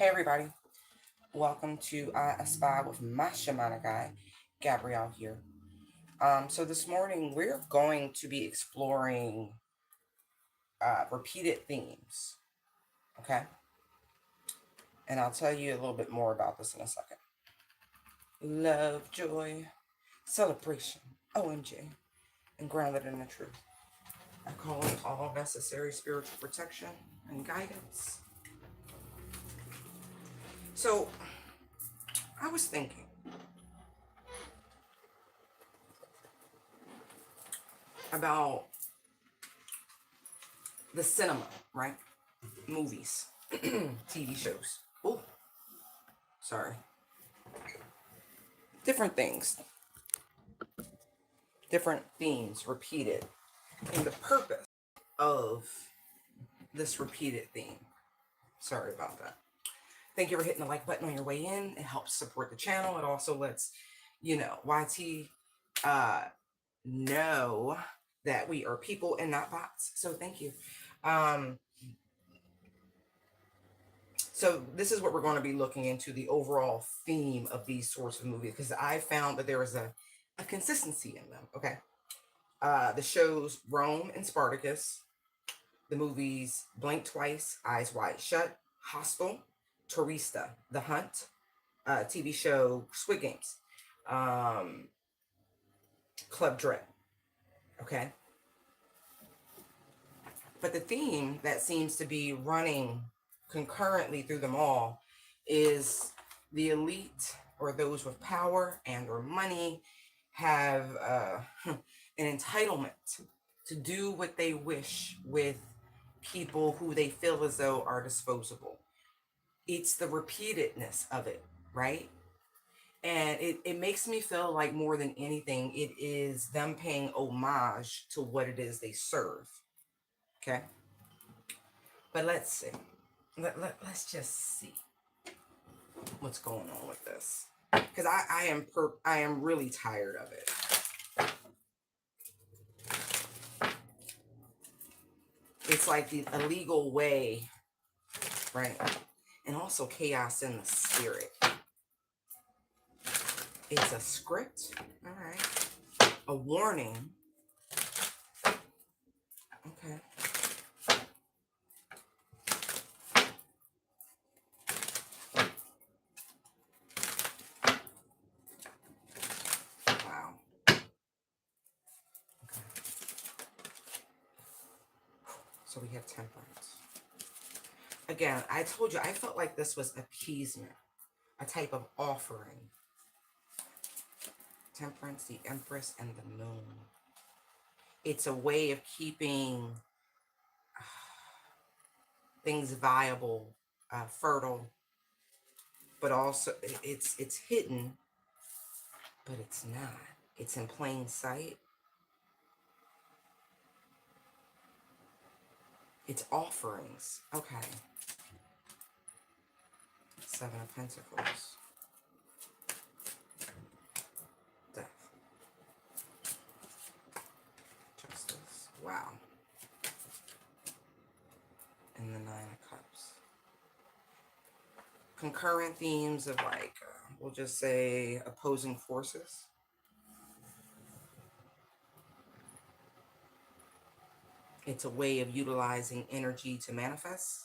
Hey everybody, welcome to I Espy with my Shamanic guy, Gabrielle here. So this morning we're going to be exploring repeated themes, okay? And I'll tell you a little bit more about this in a second. Love, joy, celebration, OMG, and grounded in the truth. I call in all necessary spiritual protection and guidance. So I was thinking about the cinema, right? Movies, TV shows. Oh, sorry. Different things, different themes repeated, and the purpose of this repeated theme. Sorry about that. Thank you for hitting the like button on your way in. It helps support the channel. It also lets, YT know that we are people and not bots. So thank you. So this is what we're going to be looking into, the overall theme of these sorts of movies, because I found that there is a consistency in them. Okay. The shows Rome and Spartacus, the movies Blink Twice, Eyes Wide Shut, Hostel, Tourista, The Hunt, TV show Squid Games, Club Dread. Okay. But the theme that seems to be running concurrently through them all is the elite, or those with power and or money, have an entitlement to do what they wish with people who they feel as though are disposable. It's the repeatedness of it, right? And it makes me feel like more than anything, it is them paying homage to what it is they serve. Okay? But let's see. Let's just see what's going on with this. Because I am really tired of it. It's like the illegal way, right? And also chaos in the spirit. It's a script, all right. A warning. Okay. Wow. Okay. So we have temperance. Again, I told you, I felt like this was appeasement, a type of offering. Temperance, the Empress, and the Moon. It's a way of keeping things viable, fertile, but also it's hidden, but it's not. It's in plain sight. It's offerings. Okay. Seven of Pentacles. Death. Justice. Wow. And the Nine of Cups. Concurrent themes of like, we'll just say opposing forces. It's a way of utilizing energy to manifest.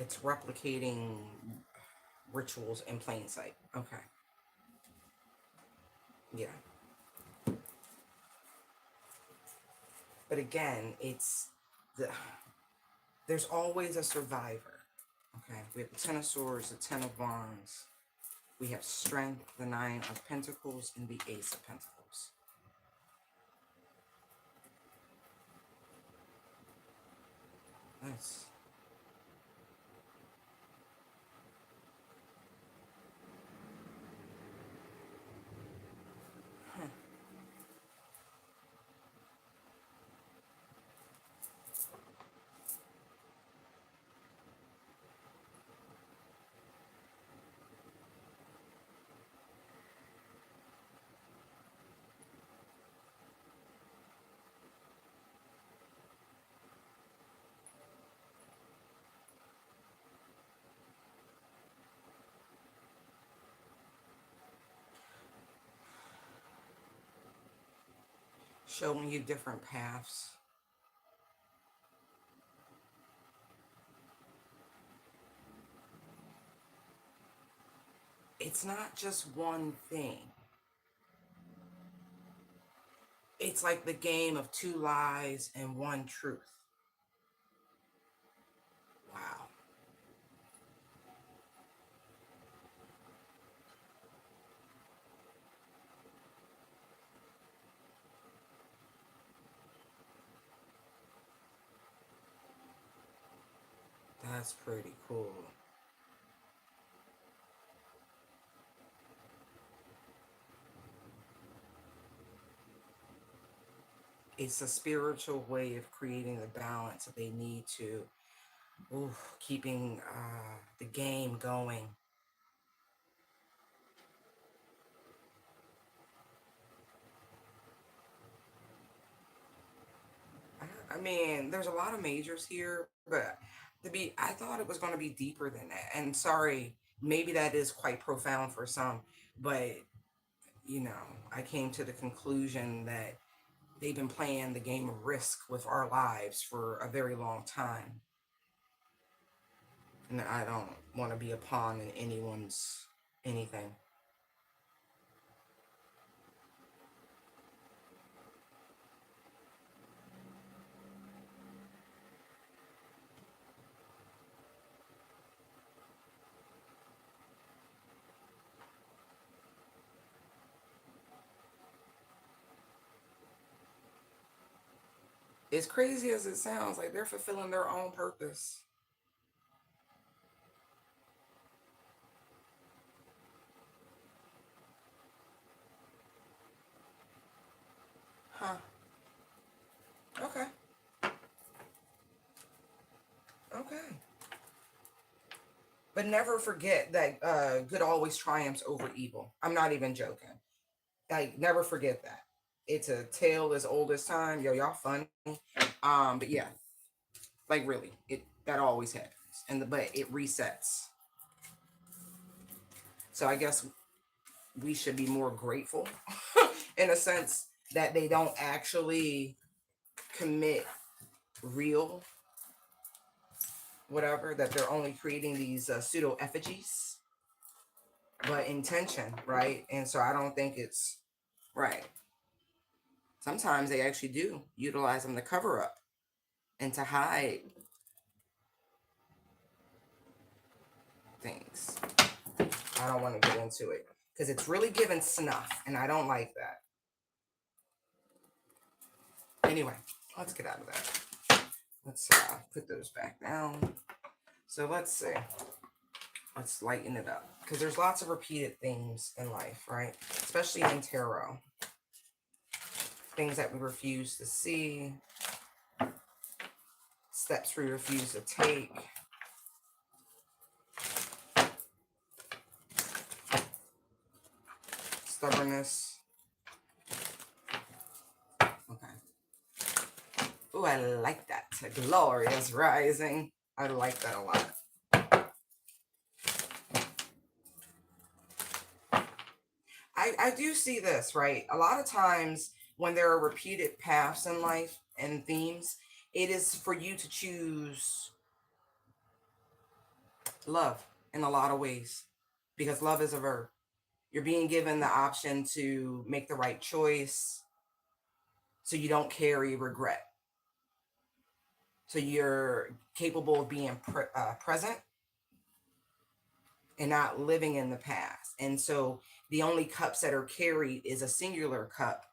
It's replicating rituals in plain sight. Okay. Yeah. But again, there's always a survivor. Okay. We have the Ten of Swords, the Ten of Wands. We have Strength, the Nine of Pentacles, and the Ace of Pentacles. Nice. showing you different paths. It's not just one thing. It's like the game of two lies and one truth. Wow. That's pretty cool. It's a spiritual way of creating the balance that they need to, keeping the game going. I mean, there's a lot of majors here, but I thought it was going to be deeper than that. And sorry, maybe that is quite profound for some, but you know, I came to the conclusion that they've been playing the game of risk with our lives for a very long time. And I don't want to be a pawn in anyone's anything. As crazy as it sounds, like they're fulfilling their own purpose. Huh. Okay. Okay. But never forget that good always triumphs over evil. I'm not even joking. Like, never forget that. It's a tale as old as time. Yo, y'all funny. But yeah, like really, it that always happens. But it resets. So I guess we should be more grateful in a sense that they don't actually commit real whatever, that they're only creating these pseudo effigies, but intention, right? And so I don't think it's right. Sometimes they actually do utilize them to cover up and to hide things. I don't want to get into it because it's really giving snuff, and I don't like that. Anyway, let's get out of that. Let's put those back down. So let's see. Let's lighten it up because there's lots of repeated themes in life, right? Especially in tarot. Things that we refuse to see, steps we refuse to take. Stubbornness. Okay. Ooh, I like that. Glorious rising. I like that a lot. I do see this, right? A lot of times when there are repeated paths in life and themes, it is for you to choose love in a lot of ways because love is a verb. You're being given the option to make the right choice so you don't carry regret. So you're capable of being present and not living in the past. And so the only cups that are carried is a singular cup,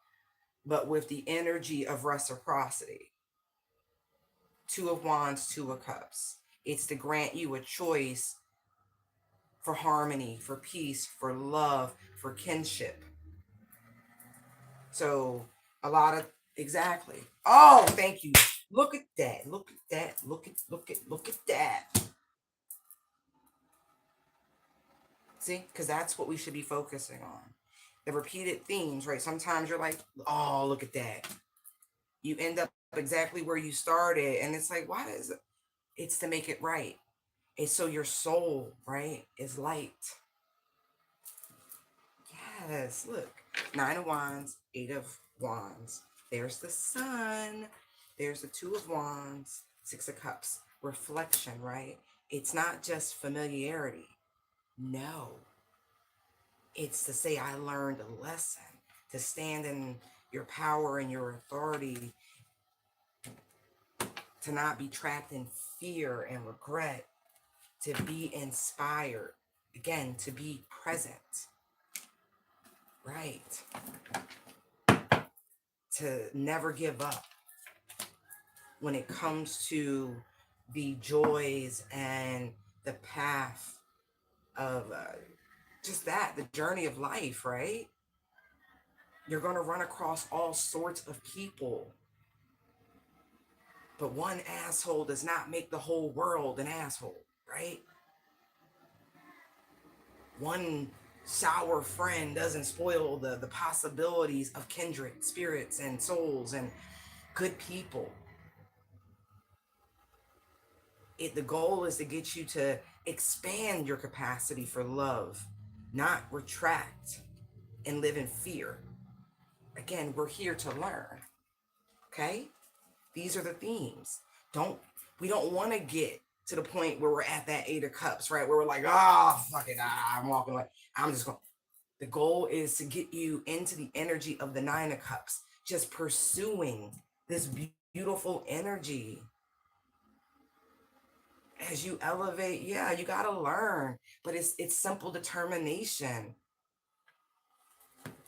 but with the energy of reciprocity. Two of Wands, Two of Cups. It's to grant you a choice for harmony, for peace, for love, for kinship. So a lot of exactly. Oh, thank you. Look at that. Look at that. Look at that. See, because that's what we should be focusing on. The repeated themes, right? Sometimes you're like, oh, look at that. You end up exactly where you started, and it's like, why is it? It's to make it right. It's so your soul, right, is light. Yes, look. Nine of Wands, Eight of Wands. There's the sun. There's the Two of Wands, Six of Cups. Reflection, right? It's not just familiarity. No. It's to say, I learned a lesson. To stand in your power and your authority. To not be trapped in fear and regret. To be inspired. Again, to be present. Right. To never give up when it comes to the joys and the path of just that, the journey of life, right? You're going to run across all sorts of people. But one asshole does not make the whole world an asshole, right? One sour friend doesn't spoil the possibilities of kindred spirits and souls and good people. The goal is to get you to expand your capacity for love, not retract and live in fear. Again, we're here to learn. Okay? These are the themes. We don't want to get to the point where we're at that Eight of Cups, right? Where we're like, fuck it, I'm walking away. I'm just going. The goal is to get you into the energy of the Nine of Cups, just pursuing this beautiful energy. As you elevate, yeah, you got to learn, but it's simple determination.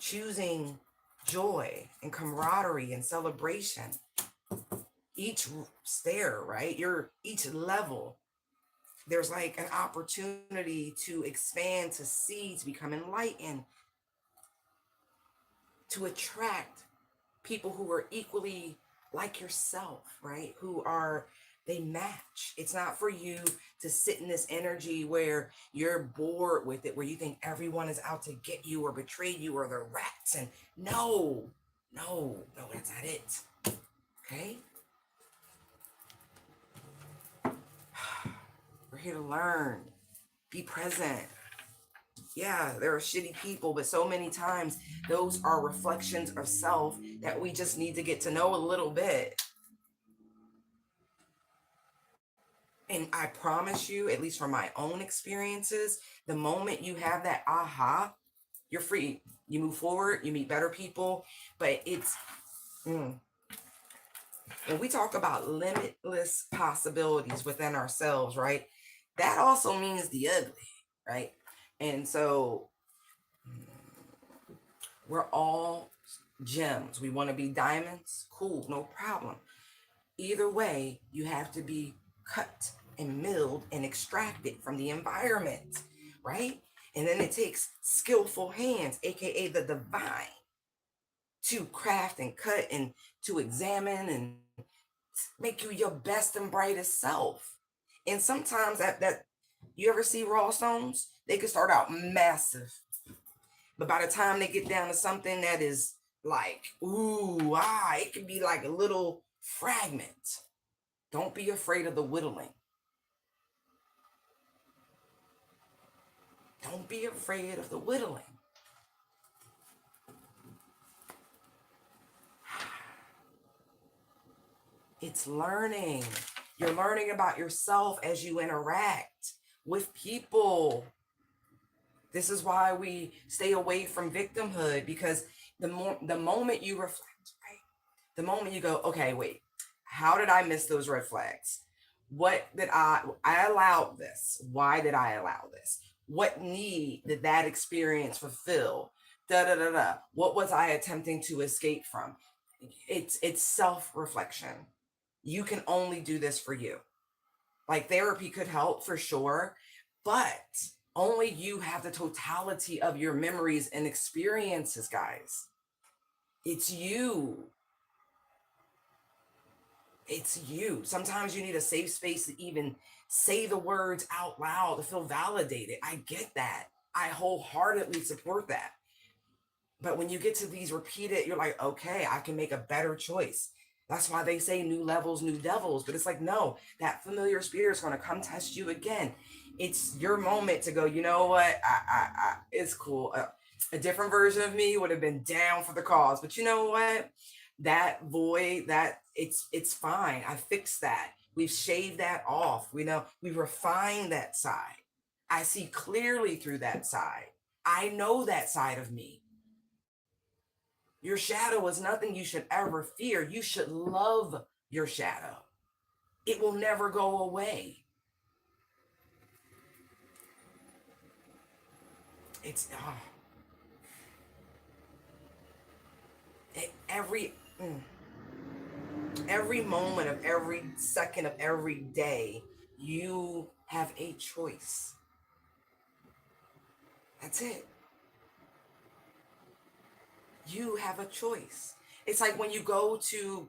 Choosing joy and camaraderie and celebration. Each stair, right? Each level, there's like an opportunity to expand, to see, to become enlightened, to attract people who are equally like yourself, right? They match. It's not for you to sit in this energy where you're bored with it, where you think everyone is out to get you or betray you or they're rats. And no, that's not it. Okay? We're here to learn. Be present. Yeah, there are shitty people, but so many times those are reflections of self that we just need to get to know a little bit. And I promise you, at least from my own experiences, the moment you have that aha, you're free. You move forward, you meet better people, but when we talk about limitless possibilities within ourselves, right? That also means the ugly, right? And so we're all gems. We want to be diamonds. Cool, no problem. Either way, you have to be cut and milled and extracted from the environment, right? And then it takes skillful hands, aka the divine, to craft and cut and to examine and make you your best and brightest self. And sometimes that you ever see raw stones? They could start out massive, but by the time they get down to something that is like, it could be like a little fragment. Don't be afraid of the whittling. Don't be afraid of the whittling. It's learning. You're learning about yourself as you interact with people. This is why we stay away from victimhood, because the moment you reflect, right? The moment you go, okay, wait, how did I miss those red flags? What did I allowed this? Why did I allow this? What need did that experience fulfill? What was I attempting to escape from? It's self-reflection. You can only do this for you. Like therapy could help for sure, but only you have the totality of your memories and experiences, guys. It's you. It's you. Sometimes you need a safe space to even say the words out loud, to feel validated. I get that. I wholeheartedly support that. But when you get to these repeated, you're like, okay, I can make a better choice. That's why they say new levels, new devils. But it's like, no, that familiar spirit is going to come test you again. It's your moment to go, you know what? It's cool. A different version of me would have been down for the cause. But you know what? that void, that it's fine. I fixed that. We've shaved that off. We know we refined that side. I see clearly through that side. I know that side of me. Your shadow is nothing you should ever fear. You should love your shadow. It will never go away. It's every every moment of every second of every day, you have a choice. That's it. You have a choice. It's like when you go to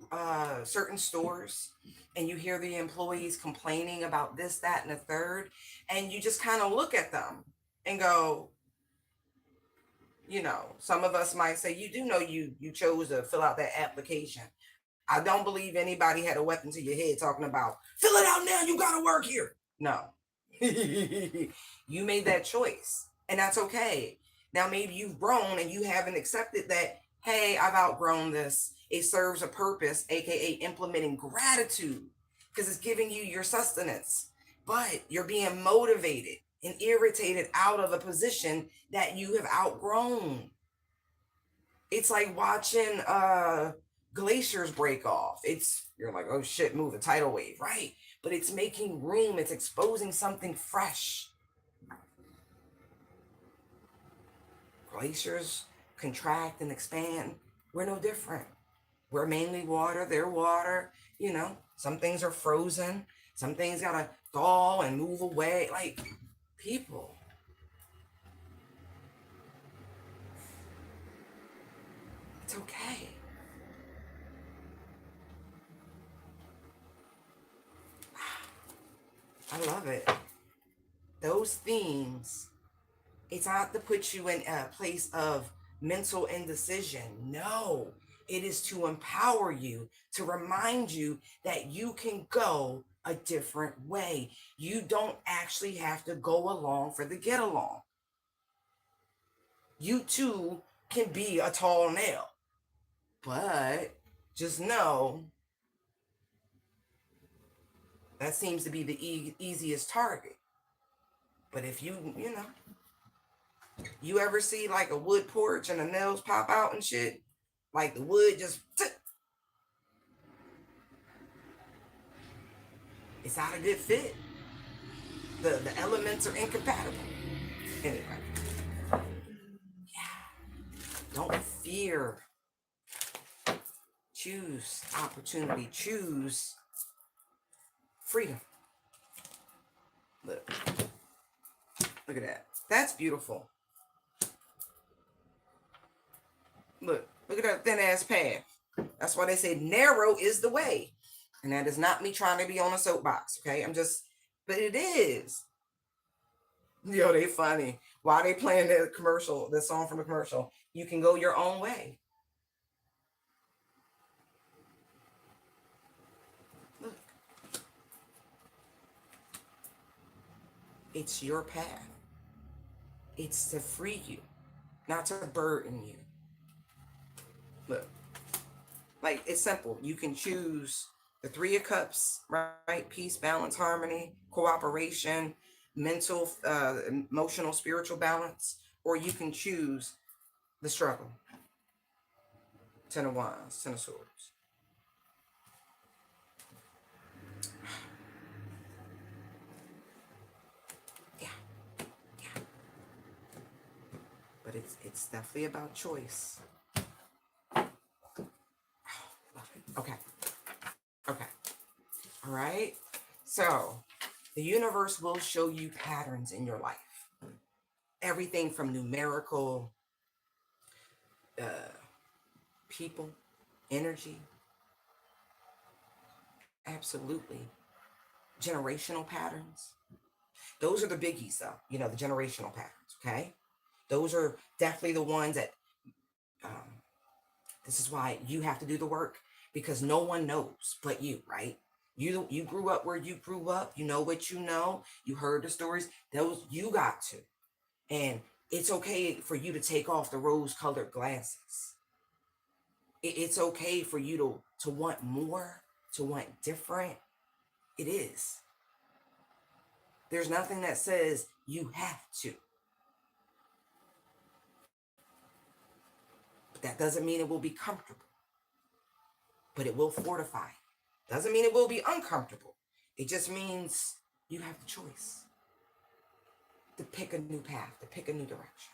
certain stores and you hear the employees complaining about this, that, and the third, and you just kind of look at them and go, some of us might say, you do know you chose to fill out that application. I don't believe anybody had a weapon to your head talking about, fill it out now, you gotta work here. No. You made that choice, and that's okay. Now maybe you've grown and you haven't accepted that, hey, I've outgrown this. It serves a purpose, aka implementing gratitude, because it's giving you your sustenance. But you're being motivated and irritated out of a position that you have outgrown. It's like watching glaciers break off. You're like, oh shit, move a tidal wave, right? But it's making room, it's exposing something fresh. Glaciers contract and expand. We're no different. We're mainly water, they're water. Some things are frozen, some things gotta thaw and move away. Like, people. It's okay. I love it. Those themes, it's not to put you in a place of mental indecision. No, it is to empower you, to remind you that you can go a different way. You don't actually have to go along for the get along. You too can be a tall nail, but just know that seems to be the easiest target. But if you ever see like a wood porch and the nails pop out and shit, like the wood just, it's not a good fit. The elements are incompatible. Anyway, don't fear. Choose opportunity. Choose freedom. Look at that. That's beautiful. Look at that thin ass path. That's why they say narrow is the way. And that is not me trying to be on a soapbox, okay? But it is. Yo, they funny. Why they playing the song from the commercial? You can go your own way. Look. It's your path. It's to free you, not to burden you. Look. Like, it's simple. You can choose the Three of Cups, right? Peace, balance, harmony, cooperation, mental, emotional, spiritual balance, or you can choose the struggle. Ten of Wands, Ten of Swords. Yeah. But it's definitely about choice. Okay. All right. So the universe will show you patterns in your life. Everything from numerical, people, energy. Absolutely. Generational patterns. Those are the biggies, though. The generational patterns. Okay. Those are definitely the ones that, this is why you have to do the work, because no one knows but you, right? You grew up where you grew up. You know what you know. You heard the stories. Those you got to. And it's okay for you to take off the rose-colored glasses. It's okay for you to want more, to want different. It is. There's nothing that says you have to. But that doesn't mean it will be comfortable. But it will fortify. Doesn't mean it will be uncomfortable. It just means you have the choice to pick a new path, to pick a new direction.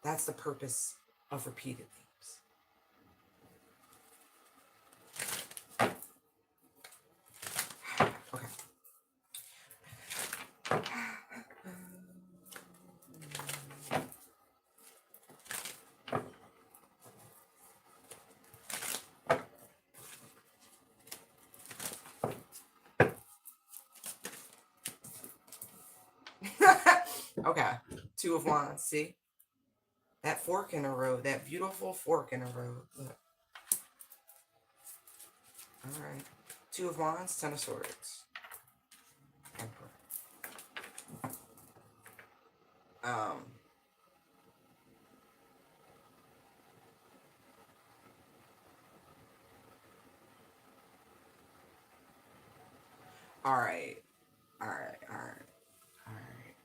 That's the purpose of repeated themes. Okay. Okay. Two of Wands. See? That fork in the road. That beautiful fork in the road. Look. All right. Two of Wands. Ten of Swords. Emperor. All right. All right. All right. All right.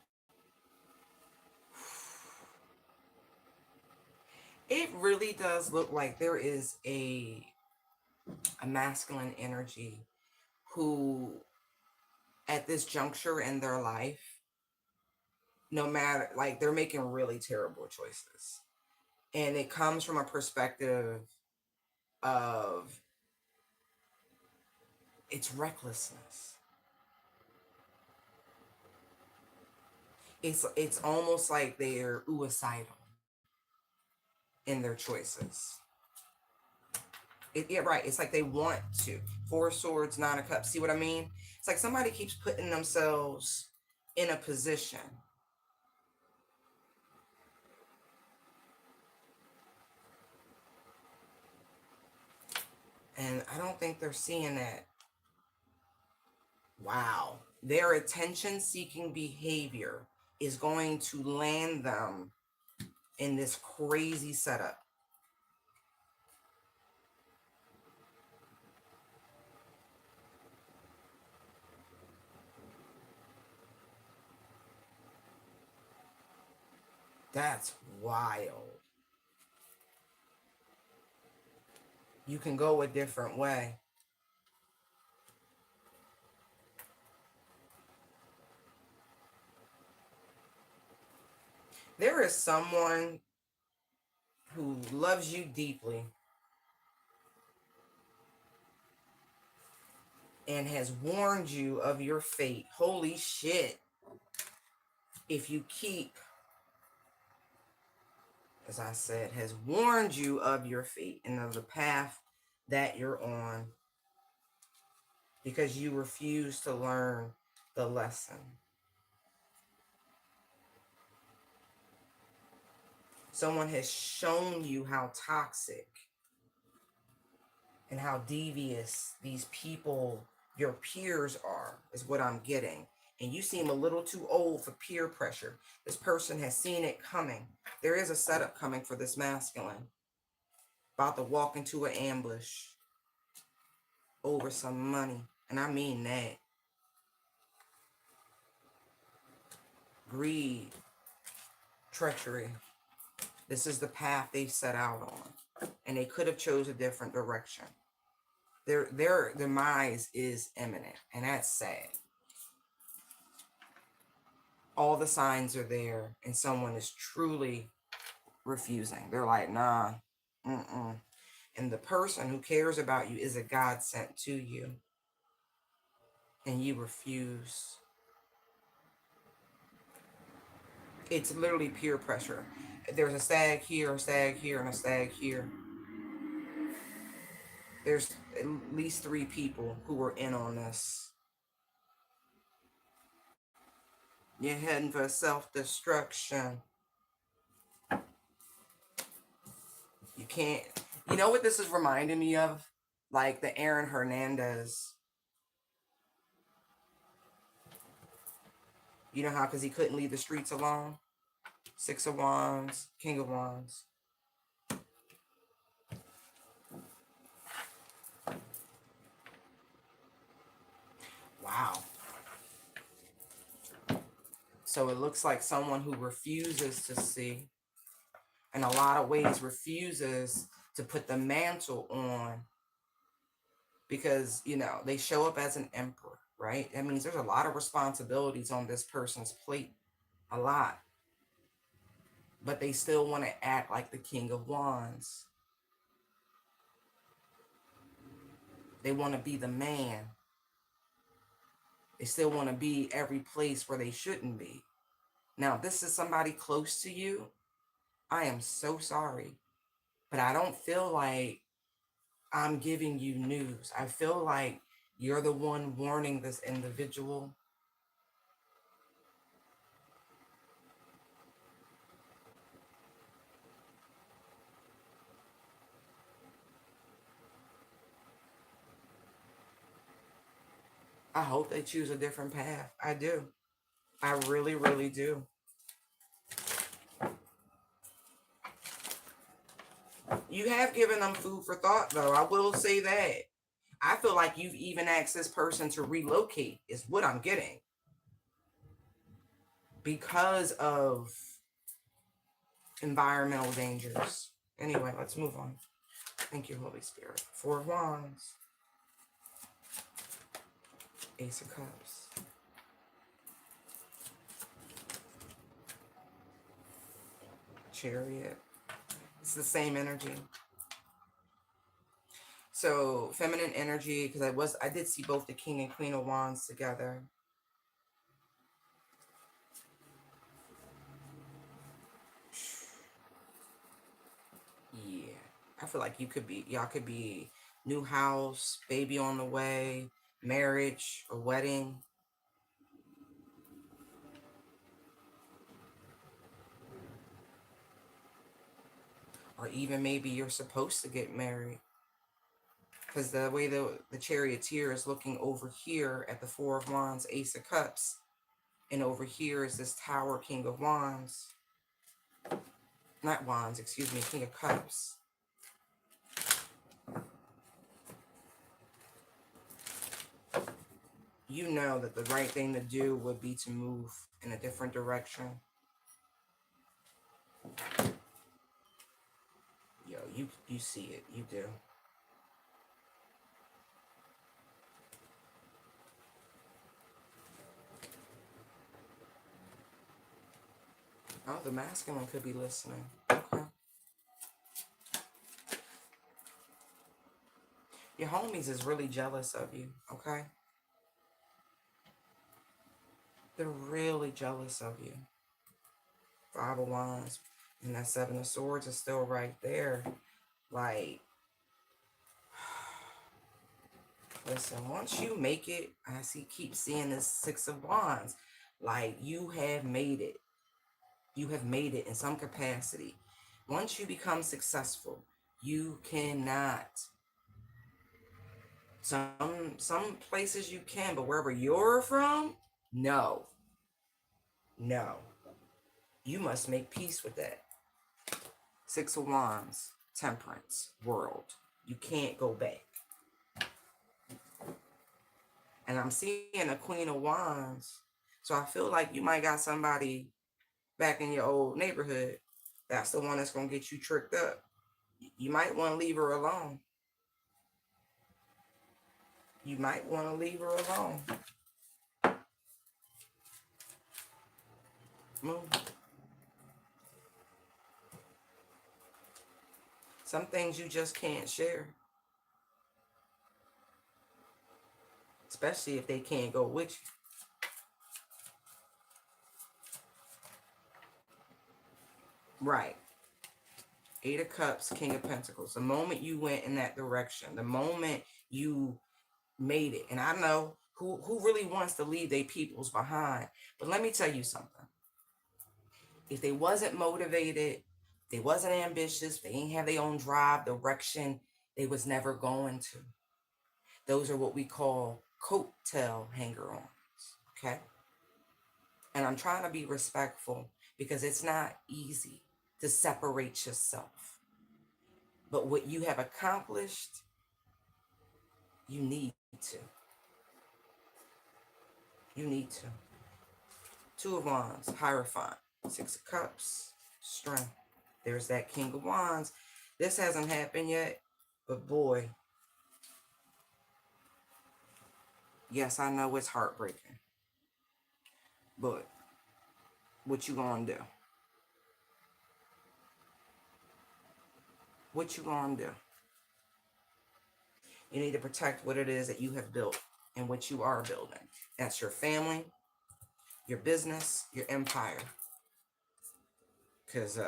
It really does look like there is a masculine energy who, at this juncture in their life, no matter, like, they're making really terrible choices. And it comes from a perspective of it's recklessness. It's almost like they're suicidal in their choices. Yeah, right. It's like they want to. Four of Swords, Nine of Cups. See what I mean? It's like somebody keeps putting themselves in a position. And I don't think they're seeing that. Wow. Their attention-seeking behavior is going to land them in this crazy setup. That's wild. You can go a different way. There is someone who loves you deeply and has warned you of your fate. Holy shit. If you keep, as I said, has warned you of your fate and of the path that you're on because you refuse to learn the lesson. Someone has shown you how toxic and how devious these people, your peers, are, is what I'm getting. And you seem a little too old for peer pressure. This person has seen it coming. There is a setup coming for this masculine. About to walk into an ambush over some money. And I mean that. Greed. Treachery. This is the path they set out on. And they could have chose a different direction. Their demise is imminent. And that's sad. All the signs are there. And someone is truly refusing. They're like, nah. And the person who cares about you is a God sent to you. And you refuse. It's literally peer pressure. There's a stag here, a stag here, and a stag here. There's at least 3 people who were in on this. You're heading for self-destruction. You can't. You know what this is reminding me of? Like the Aaron Hernandez. You know how, because he couldn't leave the streets alone? 6 of Wands, King of Wands. So it looks like someone who refuses to see, in a lot of ways refuses to put the mantle on, because, you know, they show up as an emperor, right? That means there's a lot of responsibilities on this person's plate, a lot. But they still want to act like the King of Wands. They want to be the man. They still want to be every place where they shouldn't be. Now, if this is somebody close to you, I am so sorry, but I don't feel like I'm giving you news. I feel like you're the one warning this individual. I hope they choose a different path. I do. I really, really do. You have given them food for thought, though. I will say that. I feel like you've even asked this person to relocate, is what I'm getting, because of environmental dangers. Anyway, let's move on. Thank you, Holy Spirit. Four of Wands. Ace of Cups. Chariot. It's the same energy. So feminine energy, because I did see both the King and Queen of Wands together. Yeah, I feel like y'all could be new house, baby on the way, marriage, a wedding. Or even maybe you're supposed to get married. Because the way the charioteer is looking over here at the Four of Wands, Ace of Cups, and over here is this Tower, King of Wands. Not Wands, excuse me, King of Cups. You know that the right thing to do would be to move in a different direction. Yo, you see it. You do. Oh, the masculine could be listening. Okay. Your homies is really jealous of you, okay? They're really jealous of you. Five of Wands and that Seven of Swords is still right there. Like, listen, once you make it, keep seeing this Six of Wands. Like, you have made it. You have made it in some capacity. Once you become successful, you cannot. Some places you can, but wherever you're from, no. No. You must make peace with that. Six of Wands, Temperance, World. You can't go back. And I'm seeing a Queen of Wands. So I feel like you might got somebody back in your old neighborhood. That's the one that's going to get you tricked up. You might want to leave her alone. You might want to leave her alone. Move. Some things you just can't share. Especially if they can't go with you. Right. Eight of Cups, King of Pentacles. The moment you went in that direction, the moment you made it. And I know who really wants to leave their peoples behind. But let me tell you something. If they wasn't motivated, they wasn't ambitious, they ain't have their own drive, direction, they was never going to. Those are what we call coattail hanger-ons, okay? And I'm trying to be respectful because it's not easy to separate yourself. But what you have accomplished, you need to. You need to. Two of Wands, Hierophant. Six of Cups, Strength. There's that King of Wands. This hasn't happened yet, but boy, yes, I know it's heartbreaking. But what you gonna do? What you gonna do? You need to protect what it is that you have built and what you are building. That's your family, your business, your empire. Because,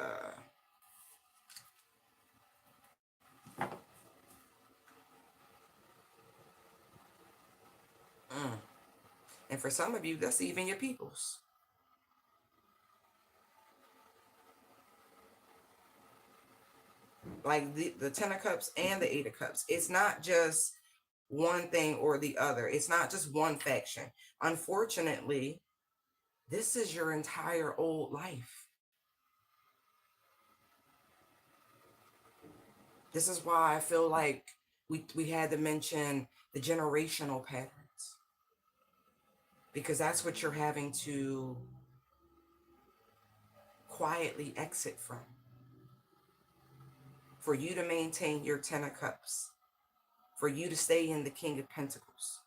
and for some of you, that's even your people's. Like the Ten of Cups and the Eight of Cups. It's not just one thing or the other. It's not just one faction. Unfortunately, this is your entire old life. This is why I feel like we had to mention the generational patterns. Because that's what you're having to quietly exit from. For you to maintain your Ten of Cups. For you to stay in the King of Pentacles.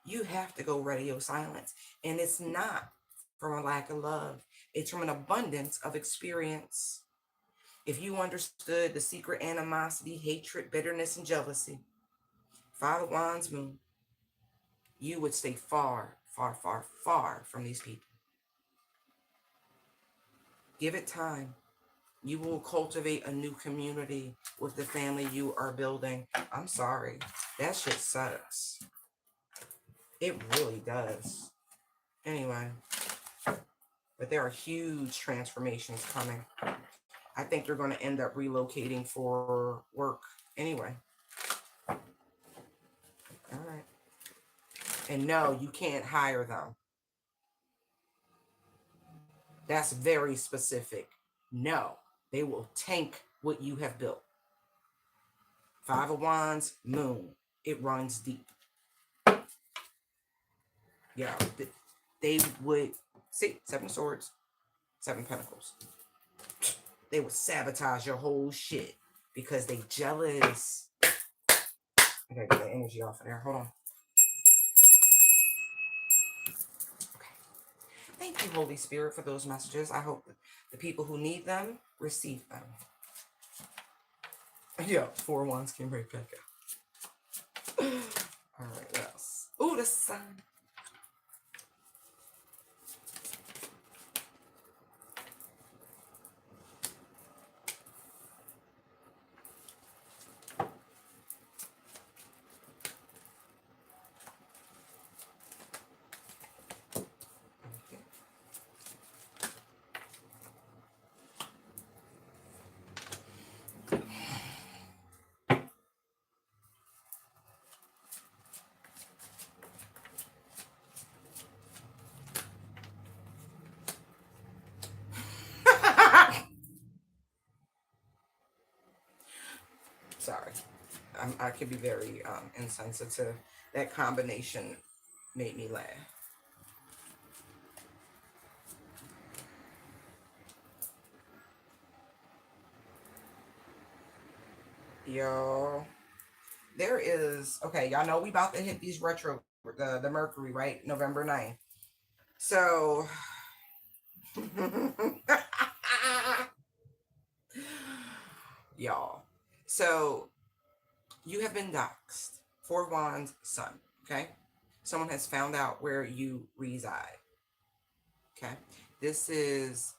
You have to go radio silence. And it's not from a lack of love. It's from an abundance of experience. If you understood the secret animosity, hatred, bitterness, and jealousy, Five of Wands, Moon, you would stay far, far, far, far from these people. Give it time. You will cultivate a new community with the family you are building. I'm sorry. That shit sucks. It really does. Anyway. But there are huge transformations coming. I think you're going to end up relocating for work anyway. All right. And no, you can't hire them. That's very specific. No, they will tank what you have built. Five of Wands, Moon. It runs deep. Yeah, they would, see, Seven of Swords, Seven of Pentacles. They would sabotage your whole shit because they jealous. I gotta get that energy off of there. Hold on. Okay. Thank you, Holy Spirit, for those messages. I hope the people who need them receive them. Yeah, Four of Wands came right back out. All right, what else? Oh, the sun. Sorry. I could be very insensitive. That combination made me laugh. Yo, there is, okay, y'all know we about to hit these retro, the Mercury, right? November 9th. So, y'all. So, you have been doxxed. Four of Wands, Sun, okay? Someone has found out where you reside, okay? This is,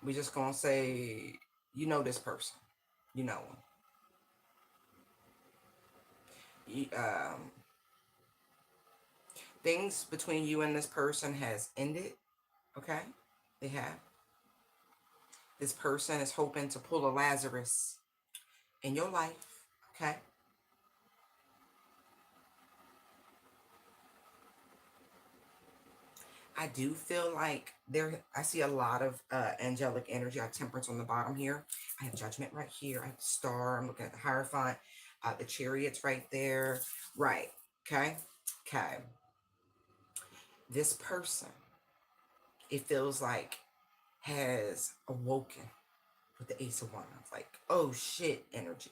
we just gonna say, you know this person. You know him. Things between you and this person has ended, okay? They have. This person is hoping to pull a Lazarus in your life, okay? I do feel like I see a lot of angelic energy. I have Temperance on the bottom here. I have Judgment right here. I have the Star. I'm looking at the Hierophant. The Chariot's right there. Right. Okay. Okay. This person. it feels like has awoken with the Ace of Wands. Like, oh shit energy.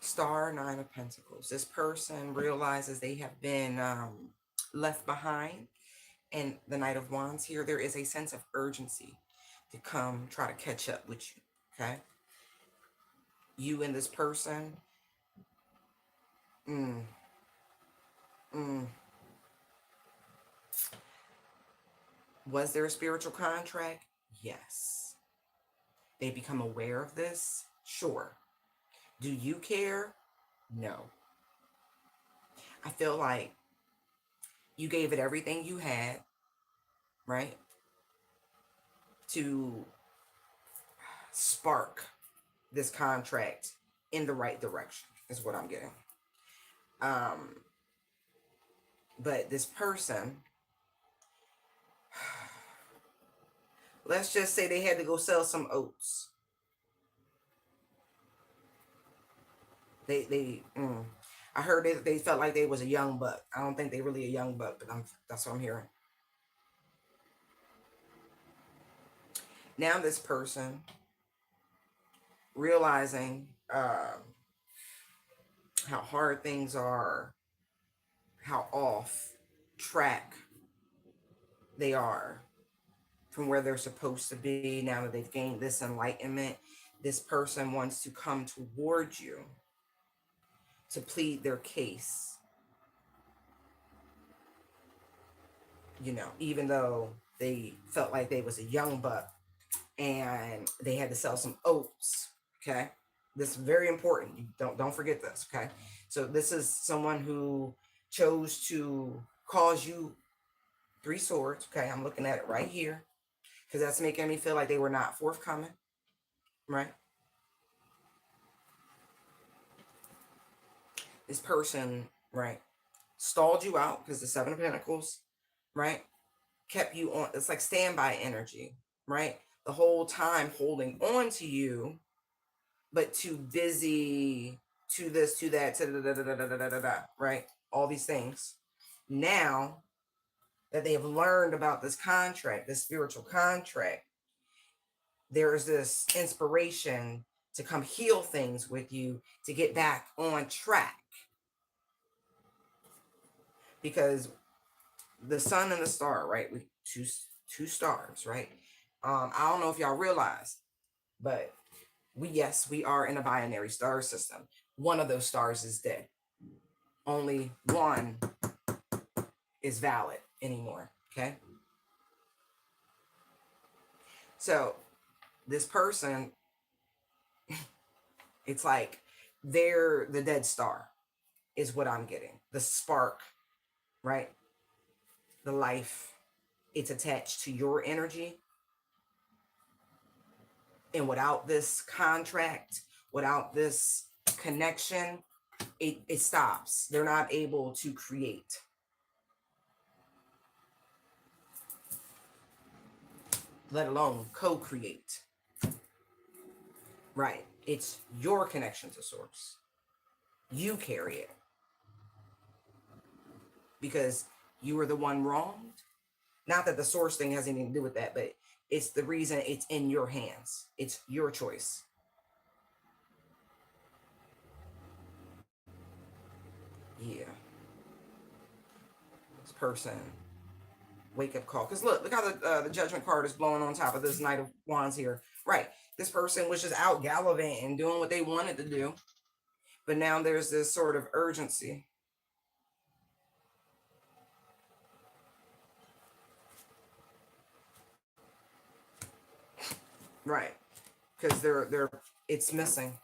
Star, Nine of Pentacles. This person realizes they have been left behind. And the Knight of Wands here, there is a sense of urgency to come try to catch up with you, okay? You and this person, mm, mm. Was there a spiritual contract? Yes. They become aware of this? Sure. Do you care? No. I feel like you gave it everything you had, right? To spark this contract in the right direction, is what I'm getting. But this person, let's just say they had to go sell some oats. I heard they felt like they was a young buck. I don't think they really a young buck, but that's what I'm hearing. Now this person realizing how hard things are, how off track they are from where they're supposed to be. Now that they've gained this enlightenment, this person wants to come towards you to plead their case. You know, even though they felt like they was a young buck and they had to sell some oats. Okay, this is very important. You don't forget this. Okay, so this is someone who chose to cause you 3 swords. Okay, I'm looking at it right here because that's making me feel like they were not forthcoming. Right, this person, right, stalled you out because the Seven of Pentacles, right, kept you on. It's like standby energy, right, the whole time holding on to you, but too busy to this, to that, to da da da da da da da da, right? All these things. Now that they have learned about this contract, this spiritual contract, there is this inspiration to come heal things with you to get back on track. Because the sun and the star, right? With two stars, right? I don't know if y'all realize, but we are in a binary star system. One of those stars is dead. Only one is valid anymore. Okay. So this person, it's like they're the dead star, is what I'm getting. The spark, right? The life, it's attached to your energy. And without this contract, without this connection, it stops. They're not able to create. Let alone co-create. Right. It's your connection to source. You carry it. Because you were the one wronged. Not that the source thing has anything to do with that, but it's the reason it's in your hands. It's your choice. Yeah. This person, wake up call. Because look how the judgment card is blowing on top of this Knight of Wands here. Right. This person was just out gallivanting, doing what they wanted to do. But now there's this sort of urgency. Right. Because it's missing.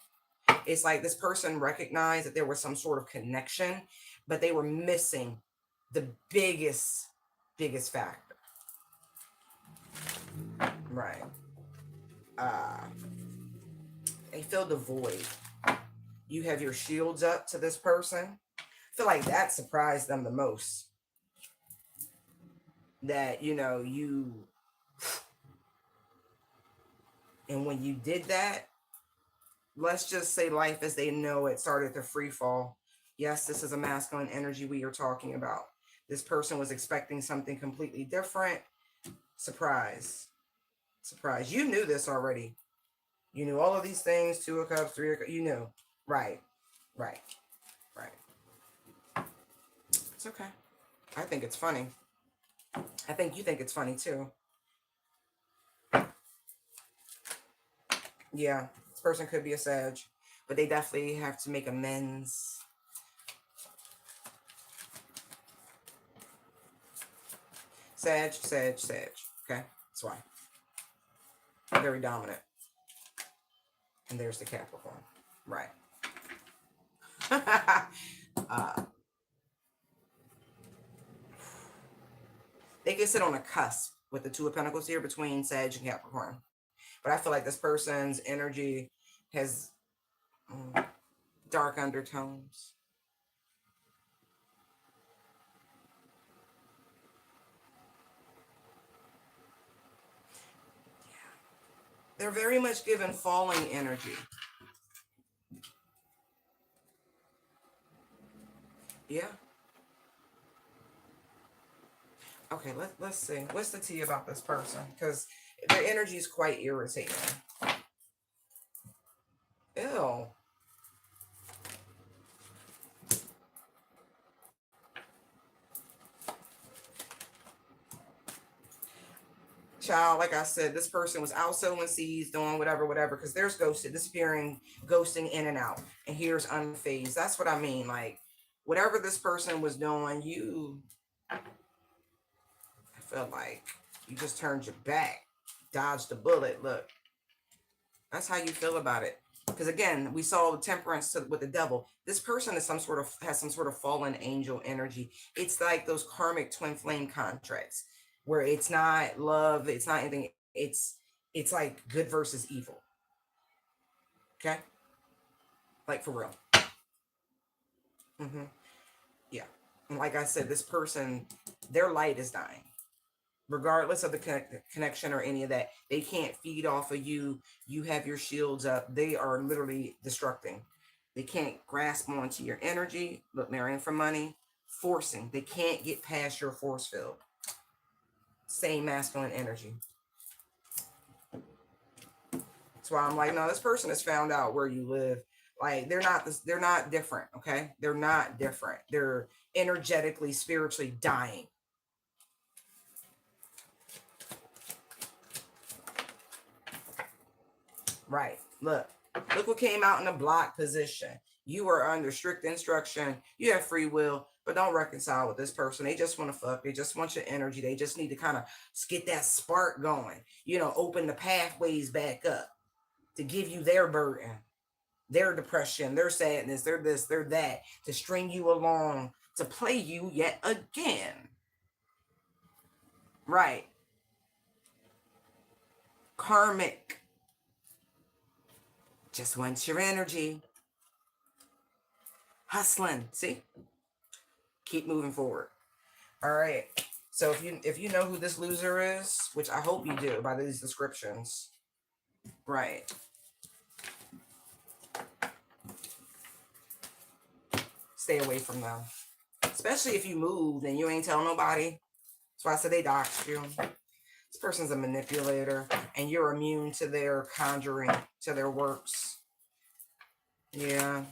It's like this person recognized that there was some sort of connection, but they were missing the biggest factor. Right. They feel the void. You have your shields up to this person. I feel like that surprised them the most. That, you, and when you did that, let's just say life as they know it started to free fall. Yes, this is a masculine energy we are talking about. This person was expecting something completely different. Surprise. Surprise. You knew this already. You knew all of these things. Two of Cups, Three of Cups. You knew. Right. Right. Right. It's okay. I think it's funny. I think you think it's funny too. Yeah. This person could be a Sag, but they definitely have to make amends. Sag, Sag, Sag. Okay. That's why. Very dominant. And there's the Capricorn. Right. uh, they can sit on a cusp with the Two of Pentacles here between Sag and Capricorn. But I feel like this person's energy has dark undertones. They're very much given falling energy. Yeah. Okay, let's see. What's the tea about this person? Because their energy is quite irritating. Ew. Child, like I said, this person was out sowing seeds, doing whatever, because there's ghosted, disappearing, ghosting in and out. And here's unfazed. That's what I mean. Like, whatever this person was doing, I felt like you just turned your back, dodged a bullet. Look, that's how you feel about it. Because again, we saw temperance with the devil. This person is has some sort of fallen angel energy. It's like those karmic twin flame contracts where it's not love, it's not anything. It's like good versus evil. Okay, like for real. Yeah, and like I said, this person, their light is dying. Regardless of the connection or any of that, they can't feed off of you. You have your shields up. They are literally destructing. They can't grasp onto your energy. Look, they're in for money. Forcing. They can't get past your force field. Same masculine energy. That's why I'm like, no, this person has found out where you live. Like they're not different. Okay, they're not different. They're energetically, spiritually dying. Right. Look what came out in the block position. You are under strict instruction. You have free will, but don't reconcile with this person. They just want to fuck. They just want your energy. They just need to kind of get that spark going. Open the pathways back up to give you their burden, their depression, their sadness, their this, their that, to string you along, to play you yet again. Right. Karmic. Just wants your energy. Hustling. See? Keep moving forward. All right. So if you know who this loser is, which I hope you do by these descriptions, right? Stay away from them, especially if you moved and you ain't tell nobody. That's why I said they doxed you. This person's a manipulator, and you're immune to their conjuring, to their works. Yeah.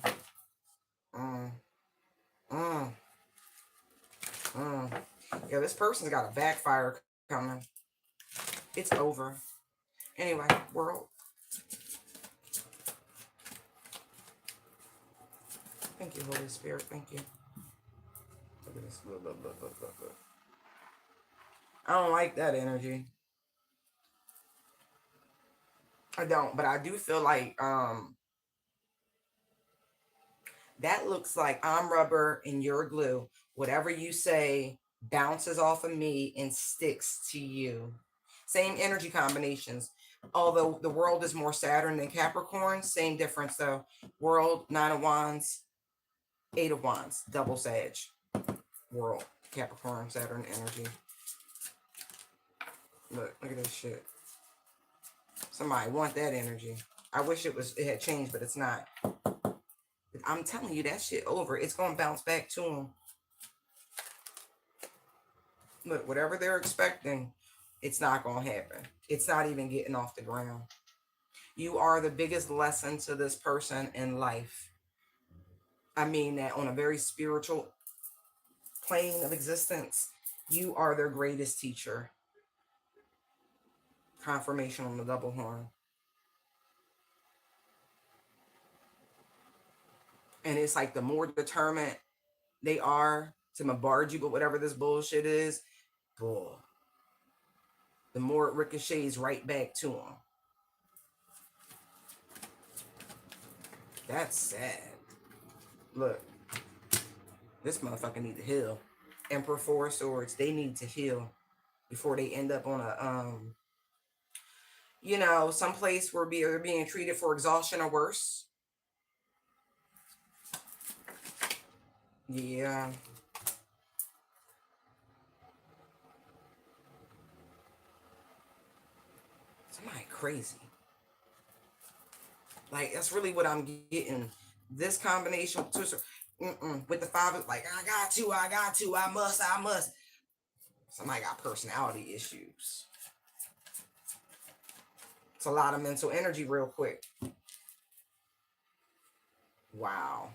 Yeah, this person's got a backfire coming. It's over. Anyway, world. Thank you, Holy Spirit. Thank you. Look at this. Look. I don't like that energy. I don't, but I do feel like that looks like I'm rubber and you're glue. Whatever you say bounces off of me and sticks to you. Same energy combinations. Although the world is more Saturn than Capricorn, same difference though. World, 9 of Wands, 8 of Wands, double Sag. World, Capricorn, Saturn energy. Look at this shit. Somebody want that energy. I wish it had changed, but it's not. I'm telling you, that shit over. It's going to bounce back to them. Look, whatever they're expecting, it's not going to happen. It's not even getting off the ground. You are the biggest lesson to this person in life. I mean that on a very spiritual plane of existence. You are their greatest teacher. Confirmation on the double horn. And it's like the more determined they are to bombard you with whatever this bullshit is, boy, the more it ricochets right back to them. That's sad. Look, this motherfucker need to heal. Emperor Four of Swords, they need to heal before they end up on a, some place where they're being treated for exhaustion or worse. Yeah. Somebody crazy. Like, that's really what I'm getting. This combination with the five, like, I got to, I must. Somebody got personality issues. It's a lot of mental energy real quick. Wow.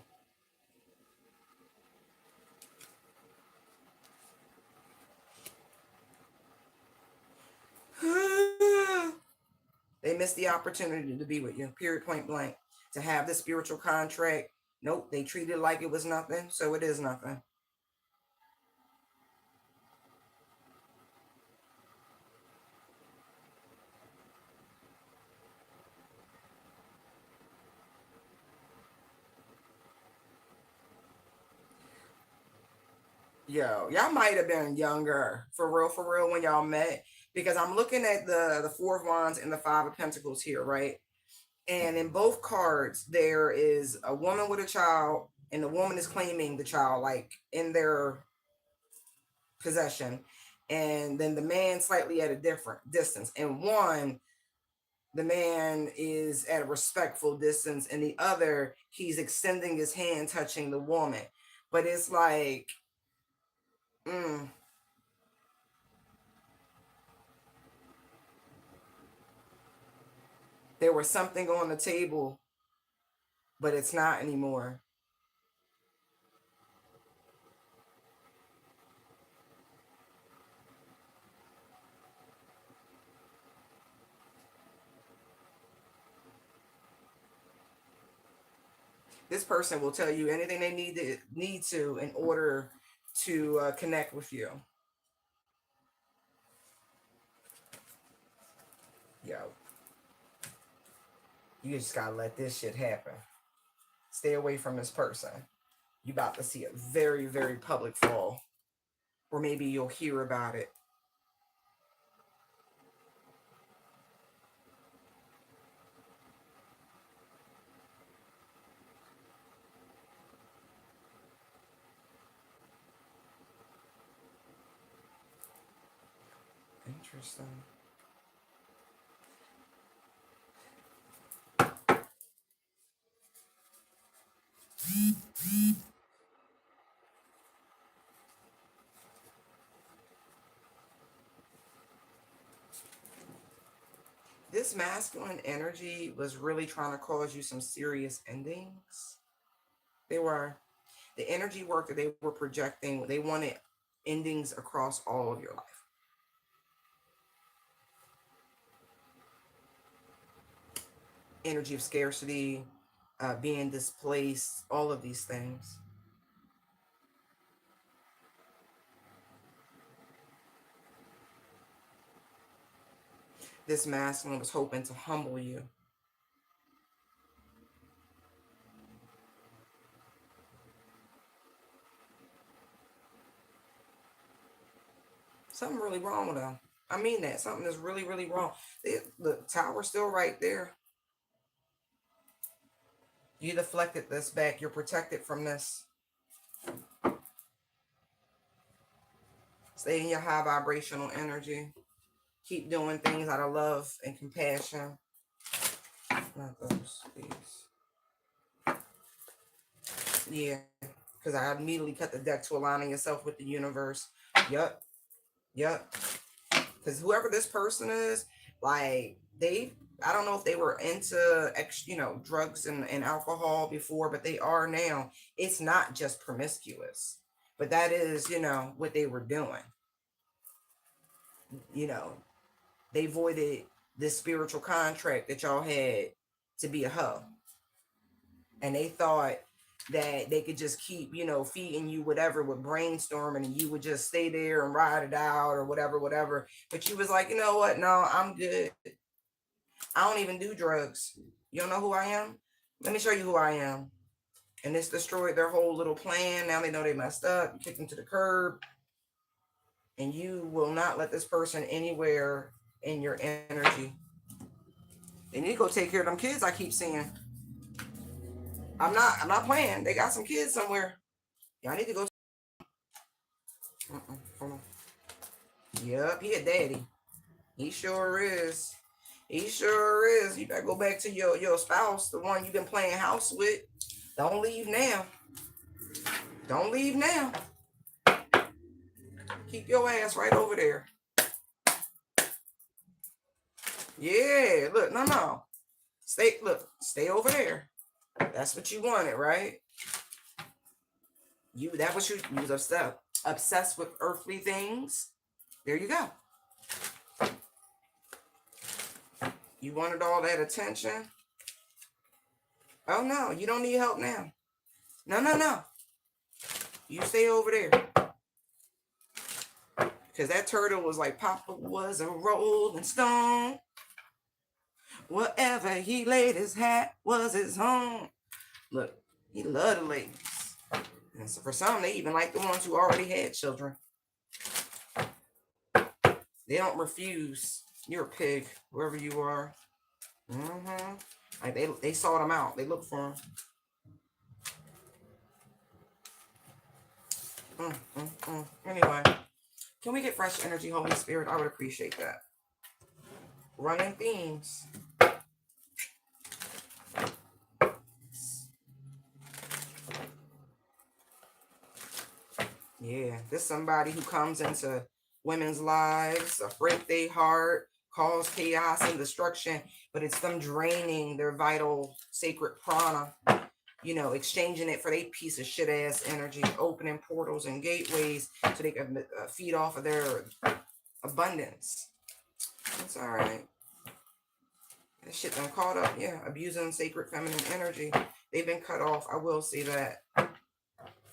They missed the opportunity to be with you, period, point blank. To have the spiritual contract. Nope, they treated it like it was nothing, so it is nothing. Yo, y'all might have been younger, for real, when y'all met. Because I'm looking at the Four of Wands and the Five of Pentacles here, right? And in both cards, there is a woman with a child, and the woman is claiming the child, like, in their possession. And then the man slightly at a different distance. And one, the man is at a respectful distance, and the other, he's extending his hand, touching the woman. But it's like, there was something on the table, but it's not anymore. This person will tell you anything they need to in order to connect with you. Yo, you just gotta let this shit happen. Stay away from this person. You about to see a very, very public fall, or maybe you'll hear about it. Interesting. This masculine energy was really trying to cause you some serious endings. They were, the energy work that they were projecting, they wanted endings across all of your life. Energy of scarcity, being displaced, all of these things. This masculine was hoping to humble you. Something really wrong with them. I mean that. Something is really, really wrong. The tower's still right there. You deflected this back. You're protected from this. Stay in your high vibrational energy. Keep doing things out of love and compassion. Not those. These. Yeah. Because I immediately cut the deck to aligning yourself with the universe. Yep. Yep. Because whoever this person is, like, I don't know if they were into, drugs and alcohol before, but they are now. It's not just promiscuous, but that is, what they were doing. They voided this spiritual contract that y'all had to be a hoe. And they thought that they could just keep, feeding you whatever with brainstorming, and you would just stay there and ride it out or whatever. But you was like, you know what? No, I'm good. I don't even do drugs. You don't know who I am? Let me show you who I am. And this destroyed their whole little plan. Now they know they messed up. You kicked them to the curb. And you will not let this person anywhere in your energy. They need to go take care of them kids I keep seeing. I'm not playing. They got some kids somewhere. Y'all need to go. Hold on. Yep, he a daddy. He sure is. He sure is. You better go back to your spouse, the one you've been playing house with. Don't leave now. Don't leave now. Keep your ass right over there. Yeah, look, no. Stay over there. That's what you wanted, right? That was you was obsessed with earthly things. There you go. You wanted all that attention. Oh no, you don't need help now. No. You stay over there. Because that turtle was like, Papa was a rolling stone. Wherever he laid his hat was his home. Look, he loved the ladies. And so for some, they even like the ones who already had children. They don't refuse. You're a pig, whoever you are. Like they sought him out. They looked for him. Anyway, can we get fresh energy, Holy Spirit? I would appreciate that. Running themes. Yeah, there's somebody who comes into women's lives, break their heart, cause chaos and destruction, but it's them draining their vital sacred prana, exchanging it for their piece of shit ass energy, opening portals and gateways so they can feed off of their abundance. It's all right. That shit done caught up. Yeah, abusing sacred feminine energy. They've been cut off. I will say that.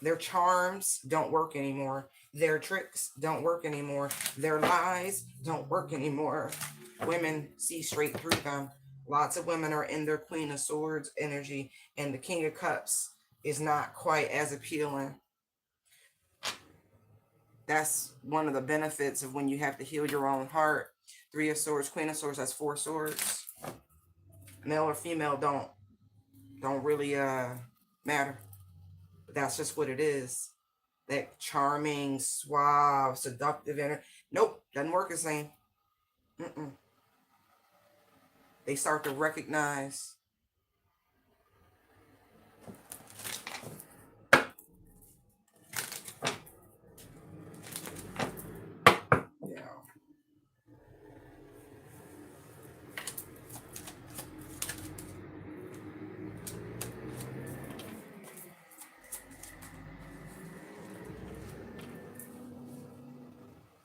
Their charms don't work anymore. Their tricks don't work anymore. Their lies don't work anymore. Women see straight through them. Lots of women are in their Queen of Swords energy, and the King of Cups is not quite as appealing. That's one of the benefits of when you have to heal your own heart. 3 of Swords, Queen of Swords, that's 4 swords. Male or female don't really matter. But that's just what it is. That charming, suave, seductive energy. Nope, doesn't work the same. They start to recognize. Yeah.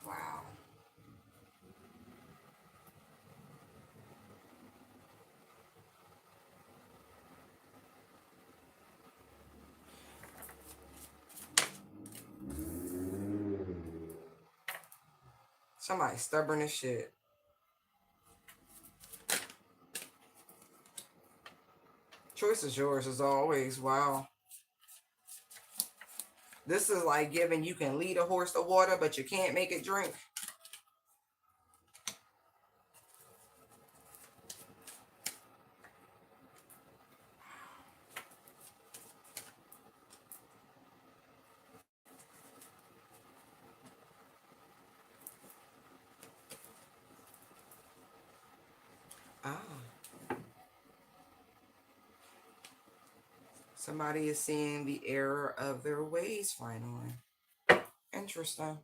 Wow. Somebody stubborn as shit. Choice is yours as always. Wow. This is like giving you can lead a horse to water, but you can't make it drink. Ah. Somebody is seeing the error of their ways finally. Interesting.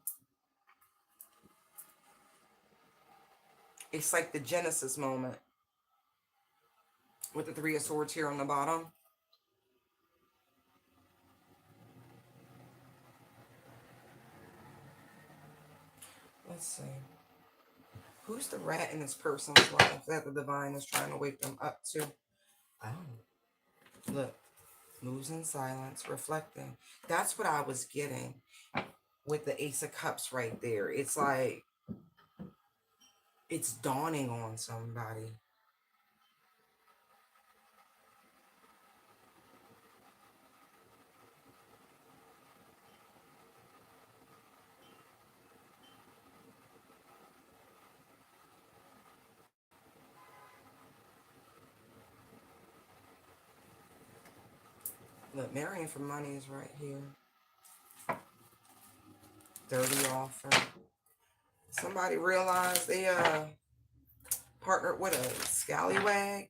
It's like the Genesis moment with the Three of Swords here on the bottom. Let's see. Who's the rat in this person's life that the divine is trying to wake them up to? Oh, look. Moves in silence, reflecting. That's what I was getting with the Ace of Cups right there. It's like, it's dawning on somebody. Look, marrying for money is right here. Dirty offer. Somebody realized they partnered with a scallywag.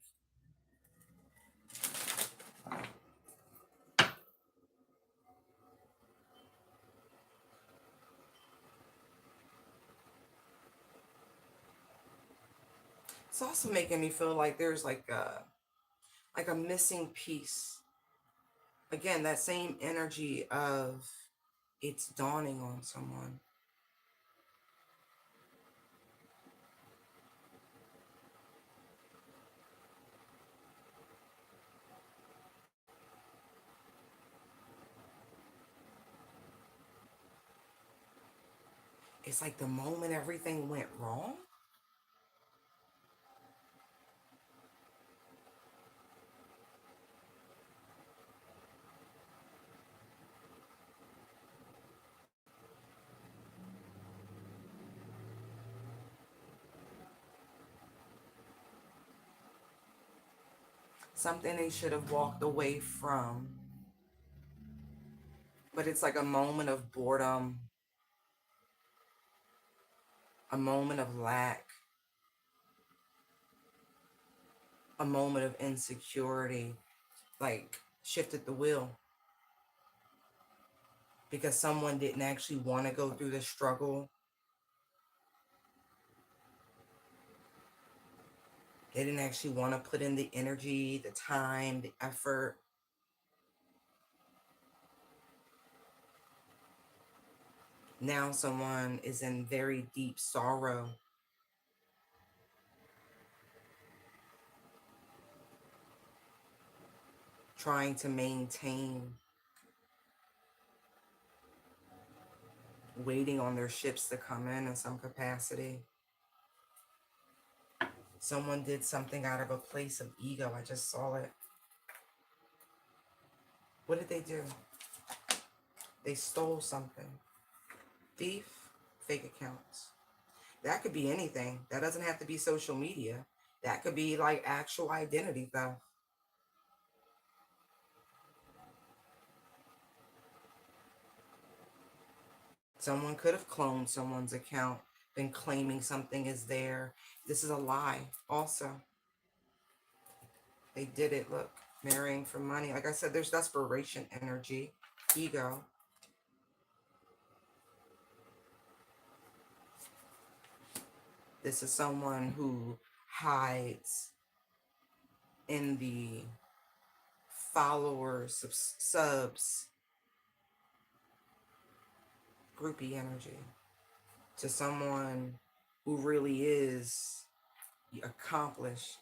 It's also making me feel like there's like a missing piece. Again, that same energy of it's dawning on someone. It's like the moment everything went wrong. Something they should have walked away from. But it's like a moment of boredom, a moment of lack, a moment of insecurity, like shifted the wheel because someone didn't actually want to go through the struggle. They didn't actually want to put in the energy, the time, the effort. Now someone is in very deep sorrow. Trying to maintain, waiting on their ships to come in some capacity. Someone did something out of a place of ego. I just saw it. What did they do? They stole something. Thief, fake accounts. That could be anything. That doesn't have to be social media. That could be like actual identity theft. Someone could have cloned someone's account, been claiming something is there. This is a lie also. They did it. Look, marrying for money. Like I said, there's desperation energy, ego. This is someone who hides in the followers, subs, groupie energy to someone who really is accomplished.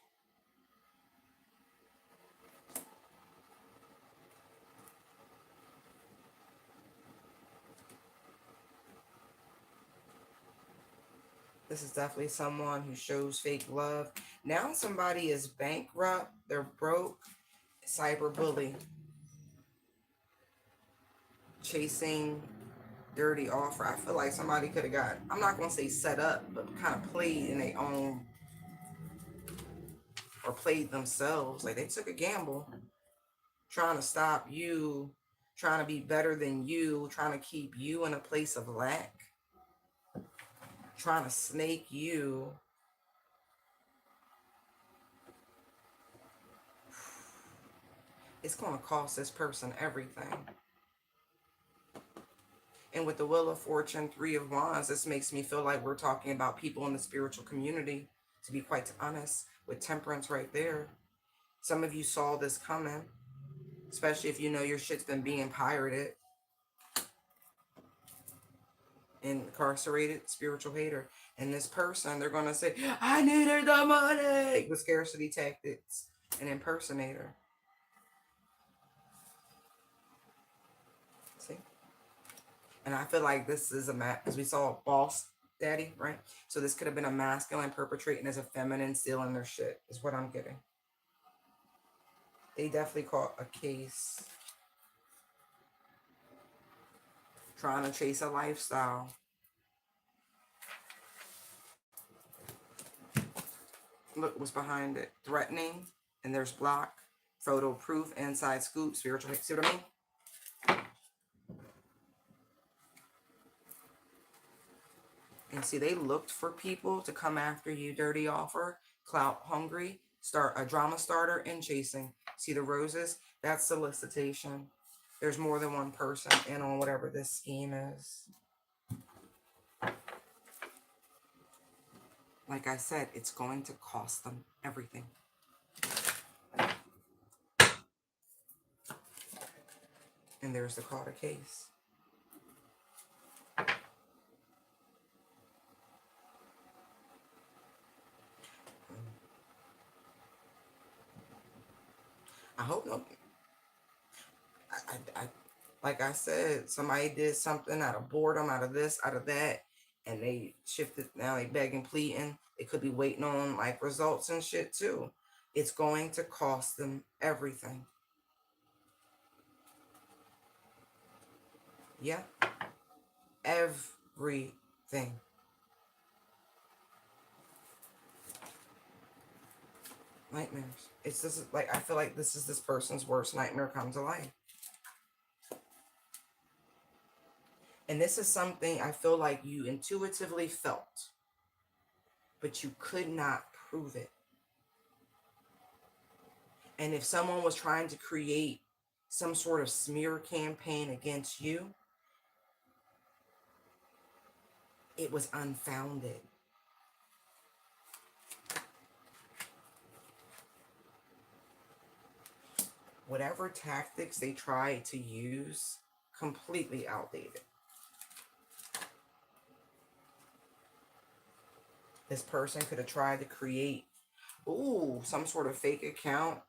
This is definitely someone who shows fake love. Now somebody is bankrupt. They're broke. Cyberbully. Chasing dirty offer. I feel like somebody could have got, I'm not going to say set up, but kind of played in their own, or played themselves. Like they took a gamble trying to stop you, trying to be better than you, trying to keep you in a place of lack, trying to snake you. It's going to cost this person everything. And with the Wheel of Fortune, Three of Wands, this makes me feel like we're talking about people in the spiritual community, to be quite honest, with Temperance right there. Some of you saw this coming, especially if you know your shit's been being pirated. Incarcerated spiritual hater. And this person, they're going to say, I needed the money with scarcity tactics. An impersonator. See? And I feel like this is a because we saw boss daddy, right? So this could have been a masculine perpetrating as a feminine stealing their shit, is what I'm getting. They definitely caught a case trying to chase a lifestyle. Look what's behind it. Threatening, and there's block, photo proof, inside scoop, spiritual. See what I mean? And see, they looked for people to come after you, dirty offer, clout hungry, start a drama starter, and chasing. See the roses? That's solicitation. There's more than one person in on whatever this scheme is. Like I said, it's going to cost them everything. And there's the call to case. I hope no. I like I said, somebody did something out of boredom, out of this, out of that, and they shifted. Now they begging, pleading. They could be waiting on like results and shit too. It's going to cost them everything. Yeah, everything. Nightmares. It's just like I feel like this is this person's worst nightmare come to life. And this is something I feel like you intuitively felt, but you could not prove it. And if someone was trying to create some sort of smear campaign against you, it was unfounded. Whatever tactics they tried to use, completely outdated. This person could have tried to create, some sort of fake account.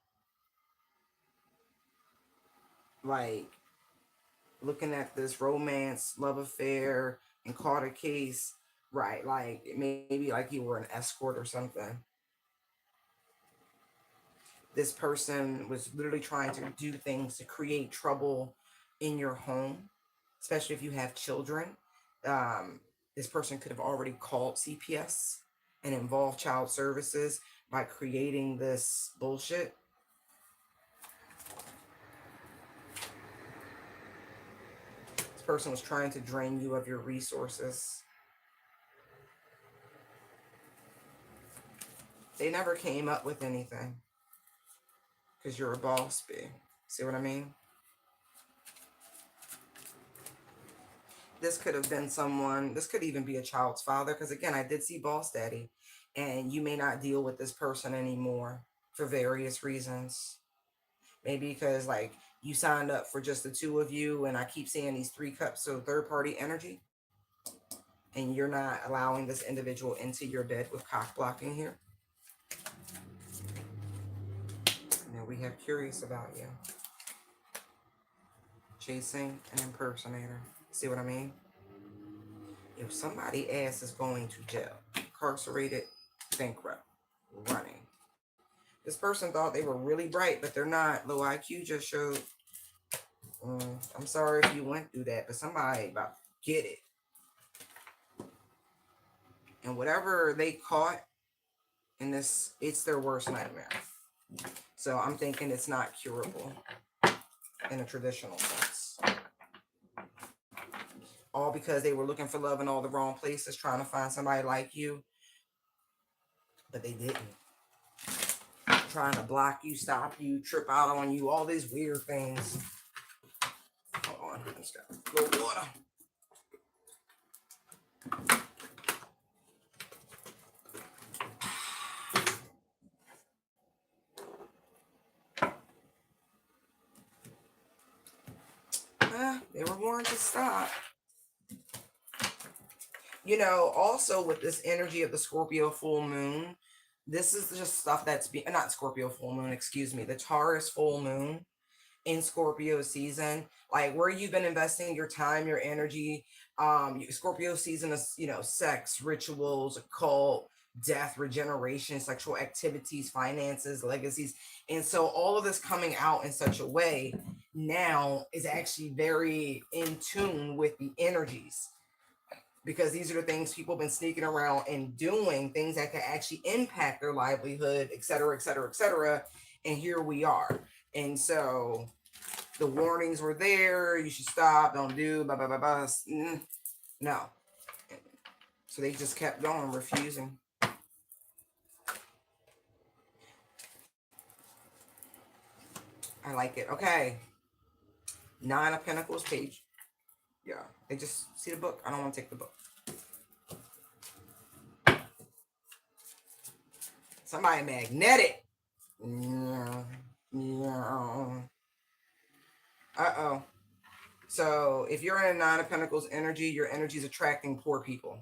Like, looking at this romance, love affair, and caught a case, right? Like, maybe like you were an escort or something. This person was literally trying to do things to create trouble in your home, especially if you have children. This person could have already called CPS and involved child services by creating this bullshit. This person was trying to drain you of your resources. They never came up with anything because you're a boss, B. See what I mean? This could have been someone, this could even be a child's father, because again, I did see boss daddy, and you may not deal with this person anymore for various reasons. Maybe because like you signed up for just the two of you, and I keep seeing these 3 cups, so third party energy, and you're not allowing this individual into your bed with cock blocking here. Now we have curious about you. Chasing an impersonator. See what I mean? If somebody ass is going to jail, incarcerated, bankrupt, running. This person thought they were really bright, but they're not. Low IQ just showed. I'm sorry if you went through that, but somebody about to get it. And whatever they caught in this, it's their worst nightmare. So I'm thinking it's not curable in a traditional sense. All because they were looking for love in all the wrong places, trying to find somebody like you, but they didn't. trying to block you, stop you, trip out on you, all these weird things. Hold on, I just got a little water. They were warned to stop. You know, also with this energy of the Scorpio full moon, this is just stuff that's not Scorpio full moon, excuse me, the Taurus full moon in Scorpio season, like where you've been investing your time, your energy. Scorpio season is, you know, sex, rituals, occult, death, regeneration, sexual activities, finances, legacies. And so all of this coming out in such a way now is actually very in tune with the energies, because these are the things people have been sneaking around and doing, things that could actually impact their livelihood, et cetera, et cetera, et cetera. And here we are. And so the warnings were there. You should stop, don't do, blah, blah, blah, blah. No. So they just kept going, refusing. I like it. Okay. 9 of Pentacles page. Yeah. They just see the book. I don't want to take the book. Somebody magnetic. Uh-oh. So if you're in a 9 of Pentacles energy, your energy is attracting poor people.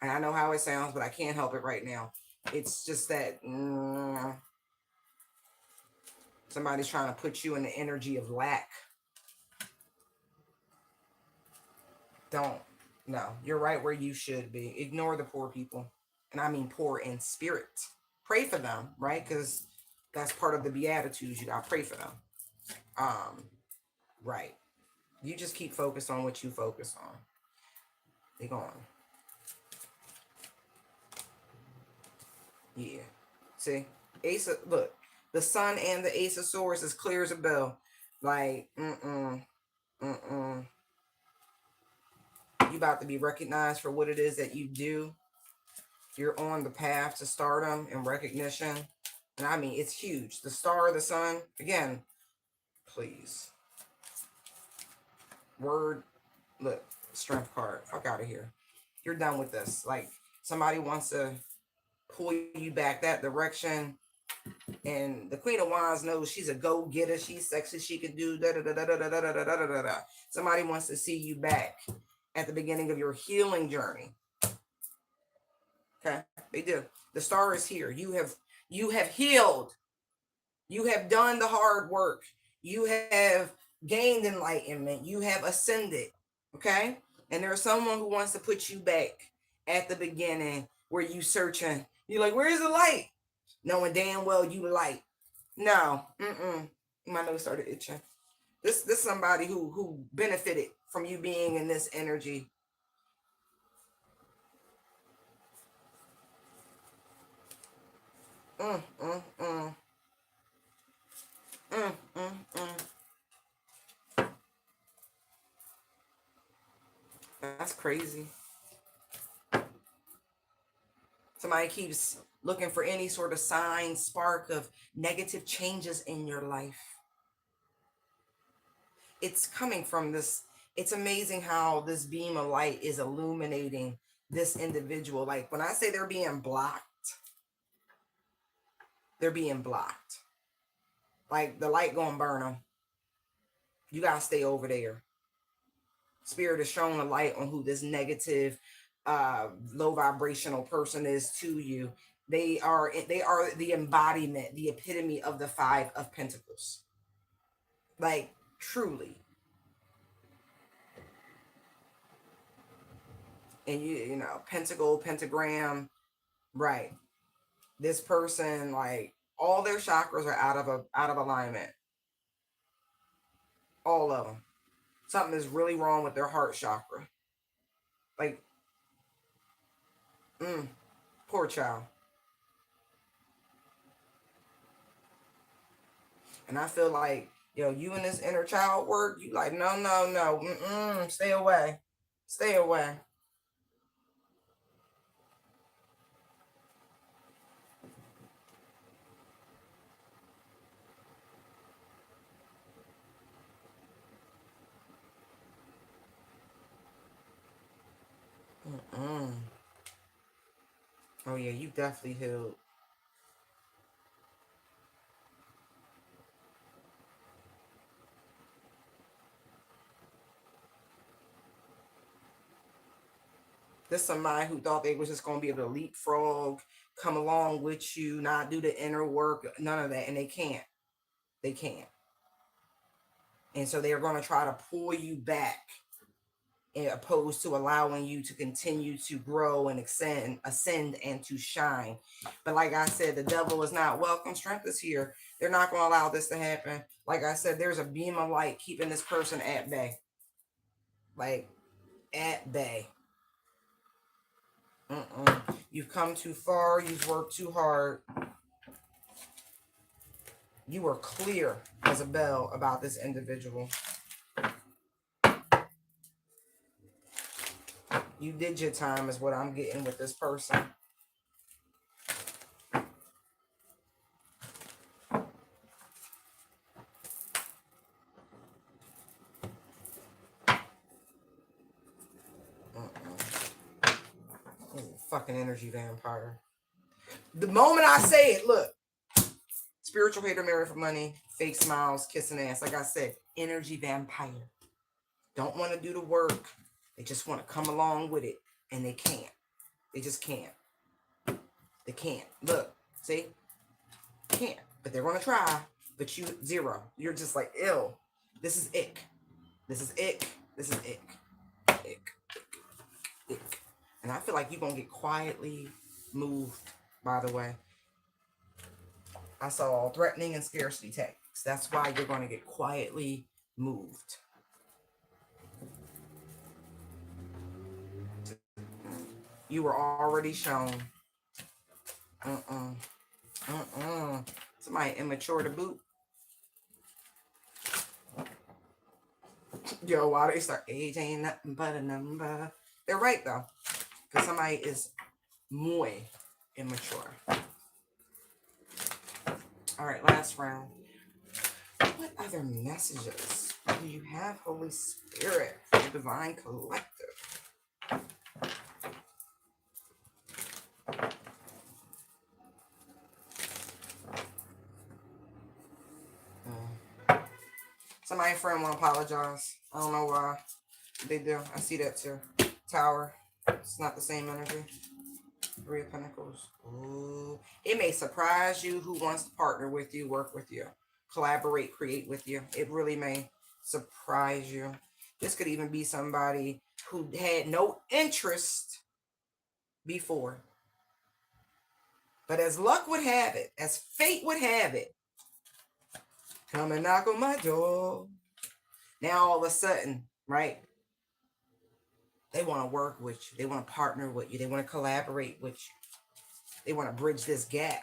And I know how it sounds, but I can't help it right now. It's just that somebody's trying to put you in the energy of lack. Don't. No, you're right where you should be. Ignore the poor people. And I mean poor in spirit. Pray for them, right? Because that's part of the Beatitudes. You got to pray for them. Right. You just keep focused on what you focus on. They going. Yeah. See? Ace of, look. The sun and the Ace of Swords is clear as a bell. Like, you about to be recognized for what it is that you do. You're on the path to stardom and recognition. And I mean, it's huge. The star, the sun, again, please. Word, look, strength card. Fuck out of here. You're done with this. Like, somebody wants to pull you back that direction. And the Queen of Wands knows she's a go-getter. She's sexy. She can do da-da-da-da-da-da-da-da-da-da. Somebody wants to see you back at the beginning of your healing journey. Okay, they do. The star is here. You have healed. You have done the hard work. You have gained enlightenment. You have ascended. Okay, and there's someone who wants to put you back at the beginning where you searching. You're like, where's the light? Knowing damn well you light. No, my nose started itching. This somebody who benefited from you being in this energy. That's crazy. Somebody keeps looking for any sort of sign, spark of negative changes in your life. It's coming from this. It's amazing how this beam of light is illuminating this individual. Like when I say they're being blocked, they're being blocked. Like the light gonna burn them. You gotta stay over there. Spirit is showing a light on who this negative, low vibrational person is to you. They are the embodiment, the epitome of the 5 of Pentacles. Like truly. And you know, pentacle, pentagram, right? This person, like all their chakras are out of alignment. All of them. Something is really wrong with their heart chakra. Like, poor child. And I feel like, yo, you in this inner child work, you like, no, stay away. Stay away. Oh yeah, you definitely healed. This somebody who thought they was just gonna be able to leapfrog, come along with you, not do the inner work, none of that, and they can't. They can't. And so they're gonna try to pull you back, opposed to allowing you to continue to grow and ascend and to shine. But like I said, the devil is not welcome. Strength is here. They're not going to allow this to happen. Like I said, there's a beam of light keeping this person at bay. Like, at bay. You've come too far. You've worked too hard. You are clear as a bell about this individual. You did your time is what I'm getting with this person. Fucking energy vampire. The moment I say it, look. Spiritual hater, married for money, fake smiles, kissing ass. Like I said, energy vampire. Don't want to do the work. They just want to come along with it. And they can't. They just can't. They can't. Look, see? Can't. But they're going to try. But you, zero. You're just like, ew. This is ick. This is ick. This is ick. Ick. Ick. And I feel like you're going to get quietly moved, by the way. I saw threatening and scarcity tactics. That's why you're going to get quietly moved. You were already shown. Somebody immature to boot. Yo, why they start age ain't nothing but a number. They're right though. Because somebody is muy immature. Alright, last round. What other messages do you have, Holy Spirit, for the Divine Collective? Somebody friend want to apologize. I don't know why. They do. I see that too. Tower. It's not the same energy. Three of Pentacles. Ooh. It may surprise you who wants to partner with you, work with you, collaborate, create with you. It really may surprise you. This could even be somebody who had no interest before. But as luck would have it, as fate would have it, come and knock on my door. Now all of a sudden, right? They want to work with you. They want to partner with you. They want to collaborate with you. They want to bridge this gap.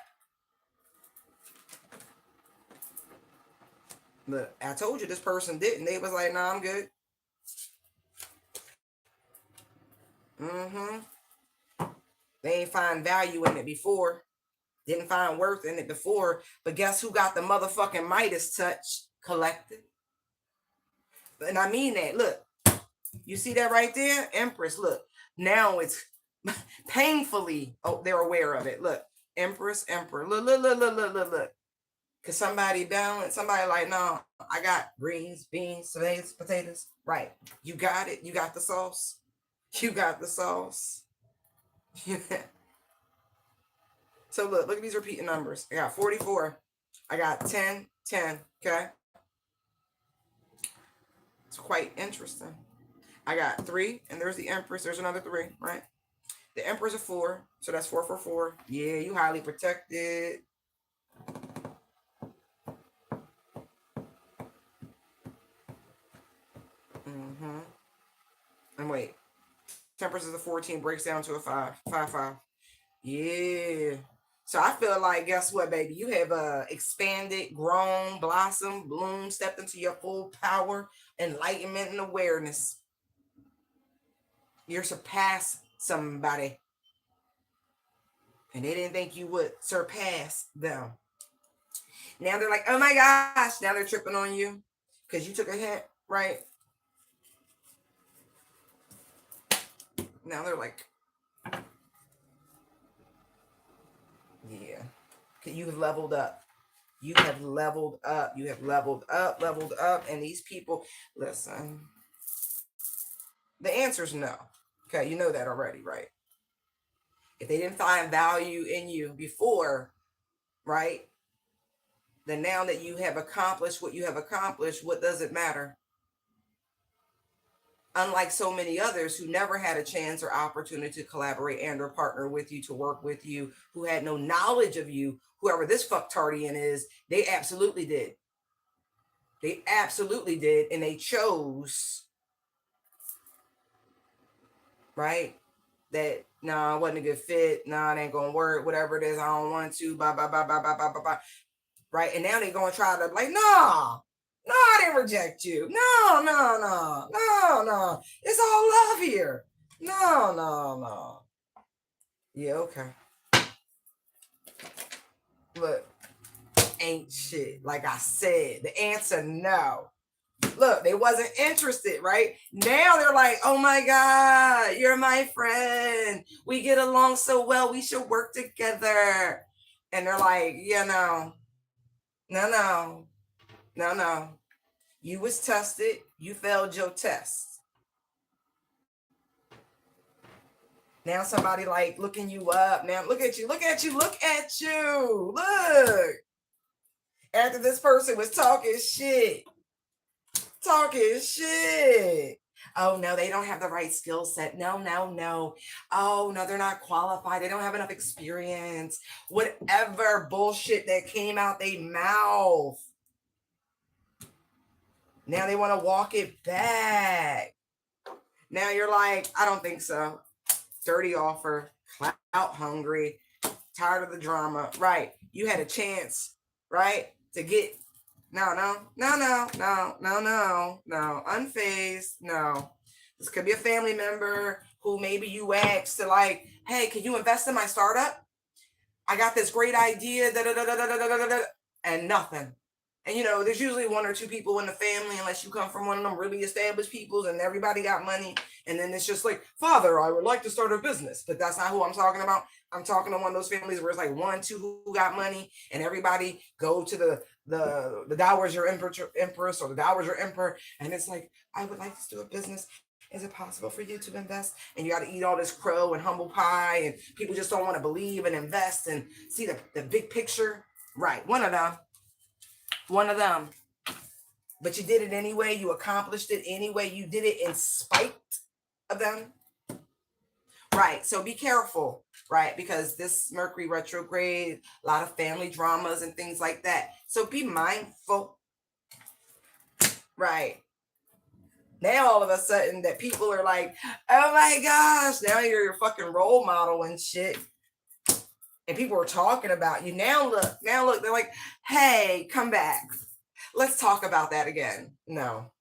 Look, I told you this person didn't. They was like, nah, I'm good. They ain't find value in it before. Didn't find worth in it before. But guess who got the motherfucking Midas touch? Collected. And I mean that. Look. You see that right there? Empress, look. Now it's painfully, they're aware of it. Look. Empress, Emperor. Look. Because somebody balanced, somebody like, no, I got greens, beans, tomatoes, potatoes. Right. You got it. You got the sauce. You got the sauce. So look at these repeating numbers. I got 44. I got 10, 10. Okay. It's quite interesting. I got 3, and there's the Empress. There's another 3, right? The Emperor's a 4, so that's 4, 4, 4. Yeah, you highly protected. And wait, Temperance is a 14, breaks down to a 5, 5, 5. Yeah. So I feel like, guess what, baby? You have expanded, grown, blossomed, bloomed, stepped into your full power, enlightenment, and awareness. You're surpassed somebody. And they didn't think you would surpass them. Now they're like, oh my gosh. Now they're tripping on you because you took a hint, right? Now they're like, Yeah. You have leveled up. You have leveled up. You have leveled up, leveled up. And these people, listen, the answer is no. Okay, you know that already, right? If they didn't find value in you before, right? Then now that you have accomplished what you have accomplished, what does it matter? Unlike so many others who never had a chance or opportunity to collaborate and or partner with you, to work with you, who had no knowledge of you, whoever this fucktardian is, they absolutely did. They absolutely did. And they chose, right? That, nah, wasn't a good fit. Nah, it ain't gonna work. Whatever it is, I don't want to. Blah, blah, blah, blah, blah, blah, blah, blah. Right? And now they're gonna try to like, nah, no, I didn't reject you. No, no, no, no, no. It's all love here. No, no, no. Yeah, okay. Look, ain't shit. Like I said, the answer no. Look, they wasn't interested, right? Now they're like, oh my God, you're my friend. We get along so well. We should work together. And they're like, yeah, no, no, no, no, no. You was tested. You failed your test. Now somebody like looking you up. Now look at you, look at you, look at you. Look. After this person was talking shit. Talking shit. Oh no, they don't have the right skill set. No, no, no. Oh no, they're not qualified. They don't have enough experience. Whatever bullshit that came out their mouth. Now they want to walk it back. Now you're like, I don't think so. Dirty offer, clout hungry, tired of the drama. Right. You had a chance, right? To get no, unfazed. No. This could be a family member who maybe you asked to like, hey, can you invest in my startup? I got this great idea, and nothing. And you know, there's usually one or two people in the family, unless you come from one of them really established peoples and everybody got money. And then it's just like, Father, I would like to start a business. But that's not who I'm talking about. I'm talking to one of those families where it's like one, two who got money, and everybody go to the Dowager Empress or the Dowager Emperor, and it's like, I would like to do a business. Is it possible for you to invest? And you got to eat all this crow and humble pie, and people just don't want to believe and invest and see the big picture. Right, one of them. One of them. But you did it anyway. You accomplished it anyway. You did it in spite of them. Right. So be careful, right? Because this Mercury retrograde, a lot of family dramas and things like that. So be mindful. Right. Now all of a sudden that people are like, oh my gosh, now you're your fucking role model and shit. And people are talking about you. Now look, they're like, hey, come back. Let's talk about that again. No.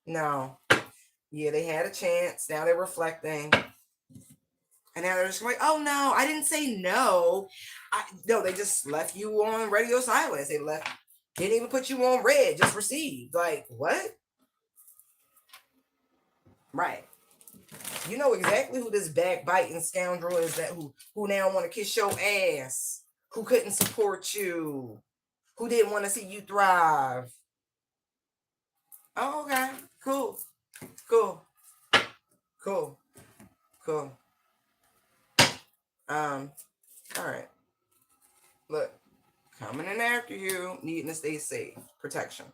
Yeah, they had a chance. Now they're reflecting. And now they're just like, oh no, I didn't say no. No, they just left you on radio silence. They didn't even put you on red, just received. Like, what? Right. You know exactly who this backbiting scoundrel is, that who now want to kiss your ass, who couldn't support you, who didn't want to see you thrive. Oh, okay. Cool. All right. Look, coming in after you, needing to stay safe. Protection.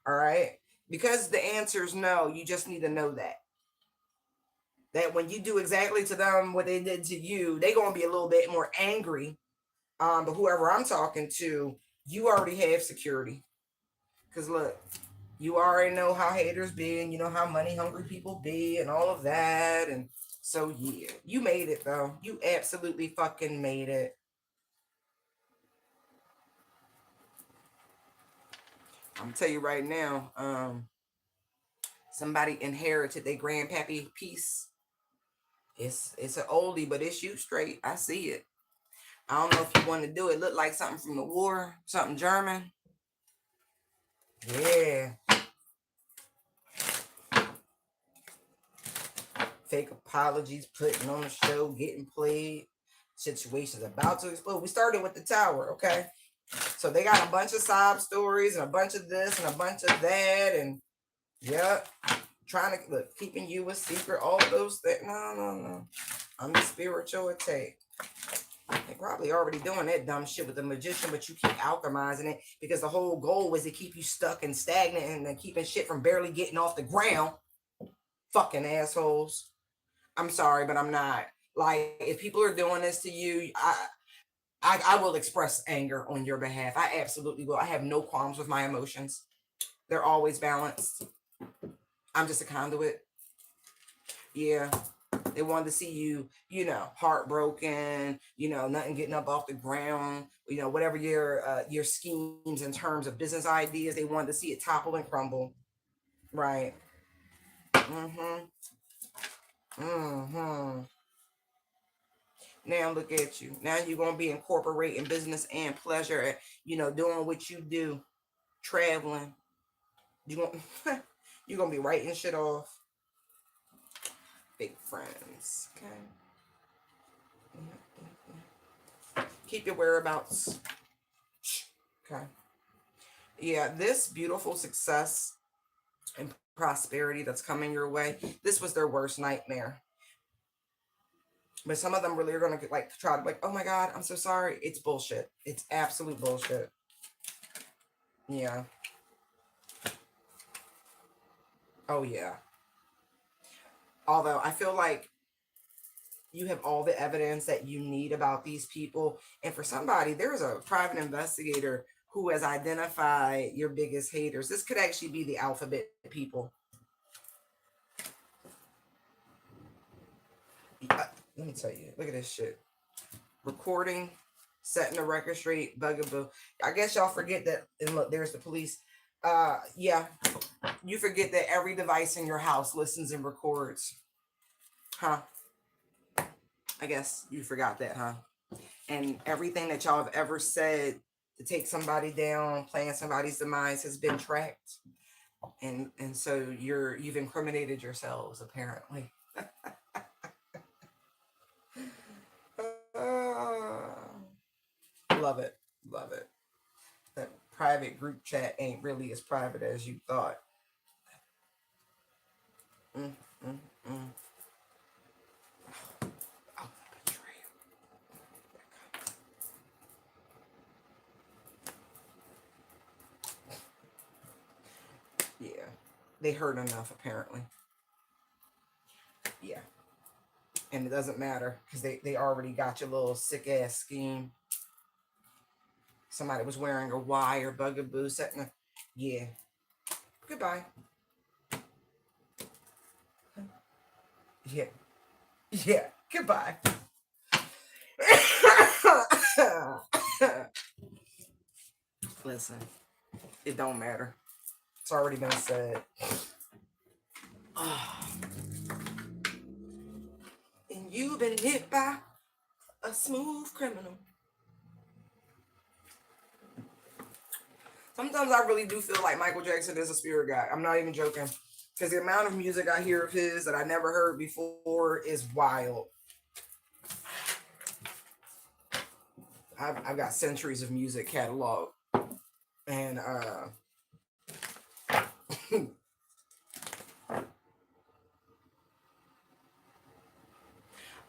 All right. Because the answer is no, you just need to know that. That when you do exactly to them what they did to you, they're going to be a little bit more angry. But whoever I'm talking to, you already have security. Because look, you already know how haters be, and you know how money hungry people be, and all of that. And so, yeah, you made it, though. You absolutely fucking made it. I'm going to tell you right now, somebody inherited their grandpappy piece. It's an oldie, but it's you straight. I see it. I don't know if you want to do it. Look like something from the war, something German. Yeah. Fake apologies, putting on the show, getting played. situation's about to explode. We started with the tower, okay? So they got a bunch of sob stories and a bunch of this and a bunch of that, and yep, trying to look, keeping you a secret, all those things. No. I'm the spiritual attack. They probably already doing that dumb shit with the magician, but you keep alchemizing it because the whole goal was to keep you stuck and stagnant and then keeping shit from barely getting off the ground. Fucking assholes. I'm sorry, but I'm not. Like, if people are doing this to you, I will express anger on your behalf. I absolutely will. I have no qualms with my emotions. They're always balanced. I'm just a conduit. Yeah. They wanted to see you, heartbroken, nothing getting up off the ground, whatever your schemes in terms of business ideas, they wanted to see it topple and crumble. Right. Mm-hmm. Mm-hmm. Now look at you. Now you're gonna be incorporating business and pleasure, doing what you do, traveling. You're gonna you're gonna be writing shit off. Big friends. Okay. Keep your whereabouts. Okay. Yeah, this beautiful success and prosperity that's coming your way, this was their worst nightmare. But some of them really are gonna like try to like, oh my god, I'm so sorry. It's bullshit. It's absolute bullshit. Yeah. Oh yeah. Although I feel like you have all the evidence that you need about these people. And for somebody, there's a private investigator who has identified your biggest haters. This could actually be the alphabet people. Let me tell you, look at this shit. Recording, setting the record straight, bugaboo. I guess y'all forget that. And look, there's the police. Yeah, you forget that every device in your house listens and records. Huh? I guess you forgot that, huh? And everything that y'all have ever said to take somebody down, plan somebody's demise has been tracked. And so you've incriminated yourselves, apparently. Love it. Love it. That private group chat ain't really as private as you thought. Mm, mm, mm. Oh, betrayal. Yeah. They heard enough, apparently. Yeah. And it doesn't matter because they already got your little sick ass scheme. Somebody was wearing a wire bugaboo setting a, yeah. Goodbye. Yeah. Yeah. Goodbye. Listen, it don't matter. It's already been said. And you've been hit by a smooth criminal. Sometimes I really do feel like Michael Jackson is a spirit guy. I'm not even joking. Because the amount of music I hear of his that I never heard before is wild. I've got centuries of music catalog. And all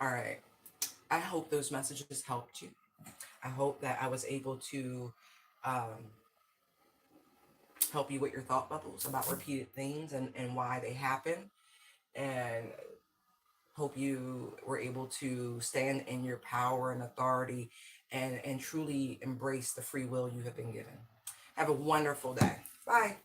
right. I hope those messages helped you. I hope that I was able to help you with your thought bubbles about repeated things and why they happen. And hope you were able to stand in your power and authority and truly embrace the free will you have been given. Have a wonderful day. Bye.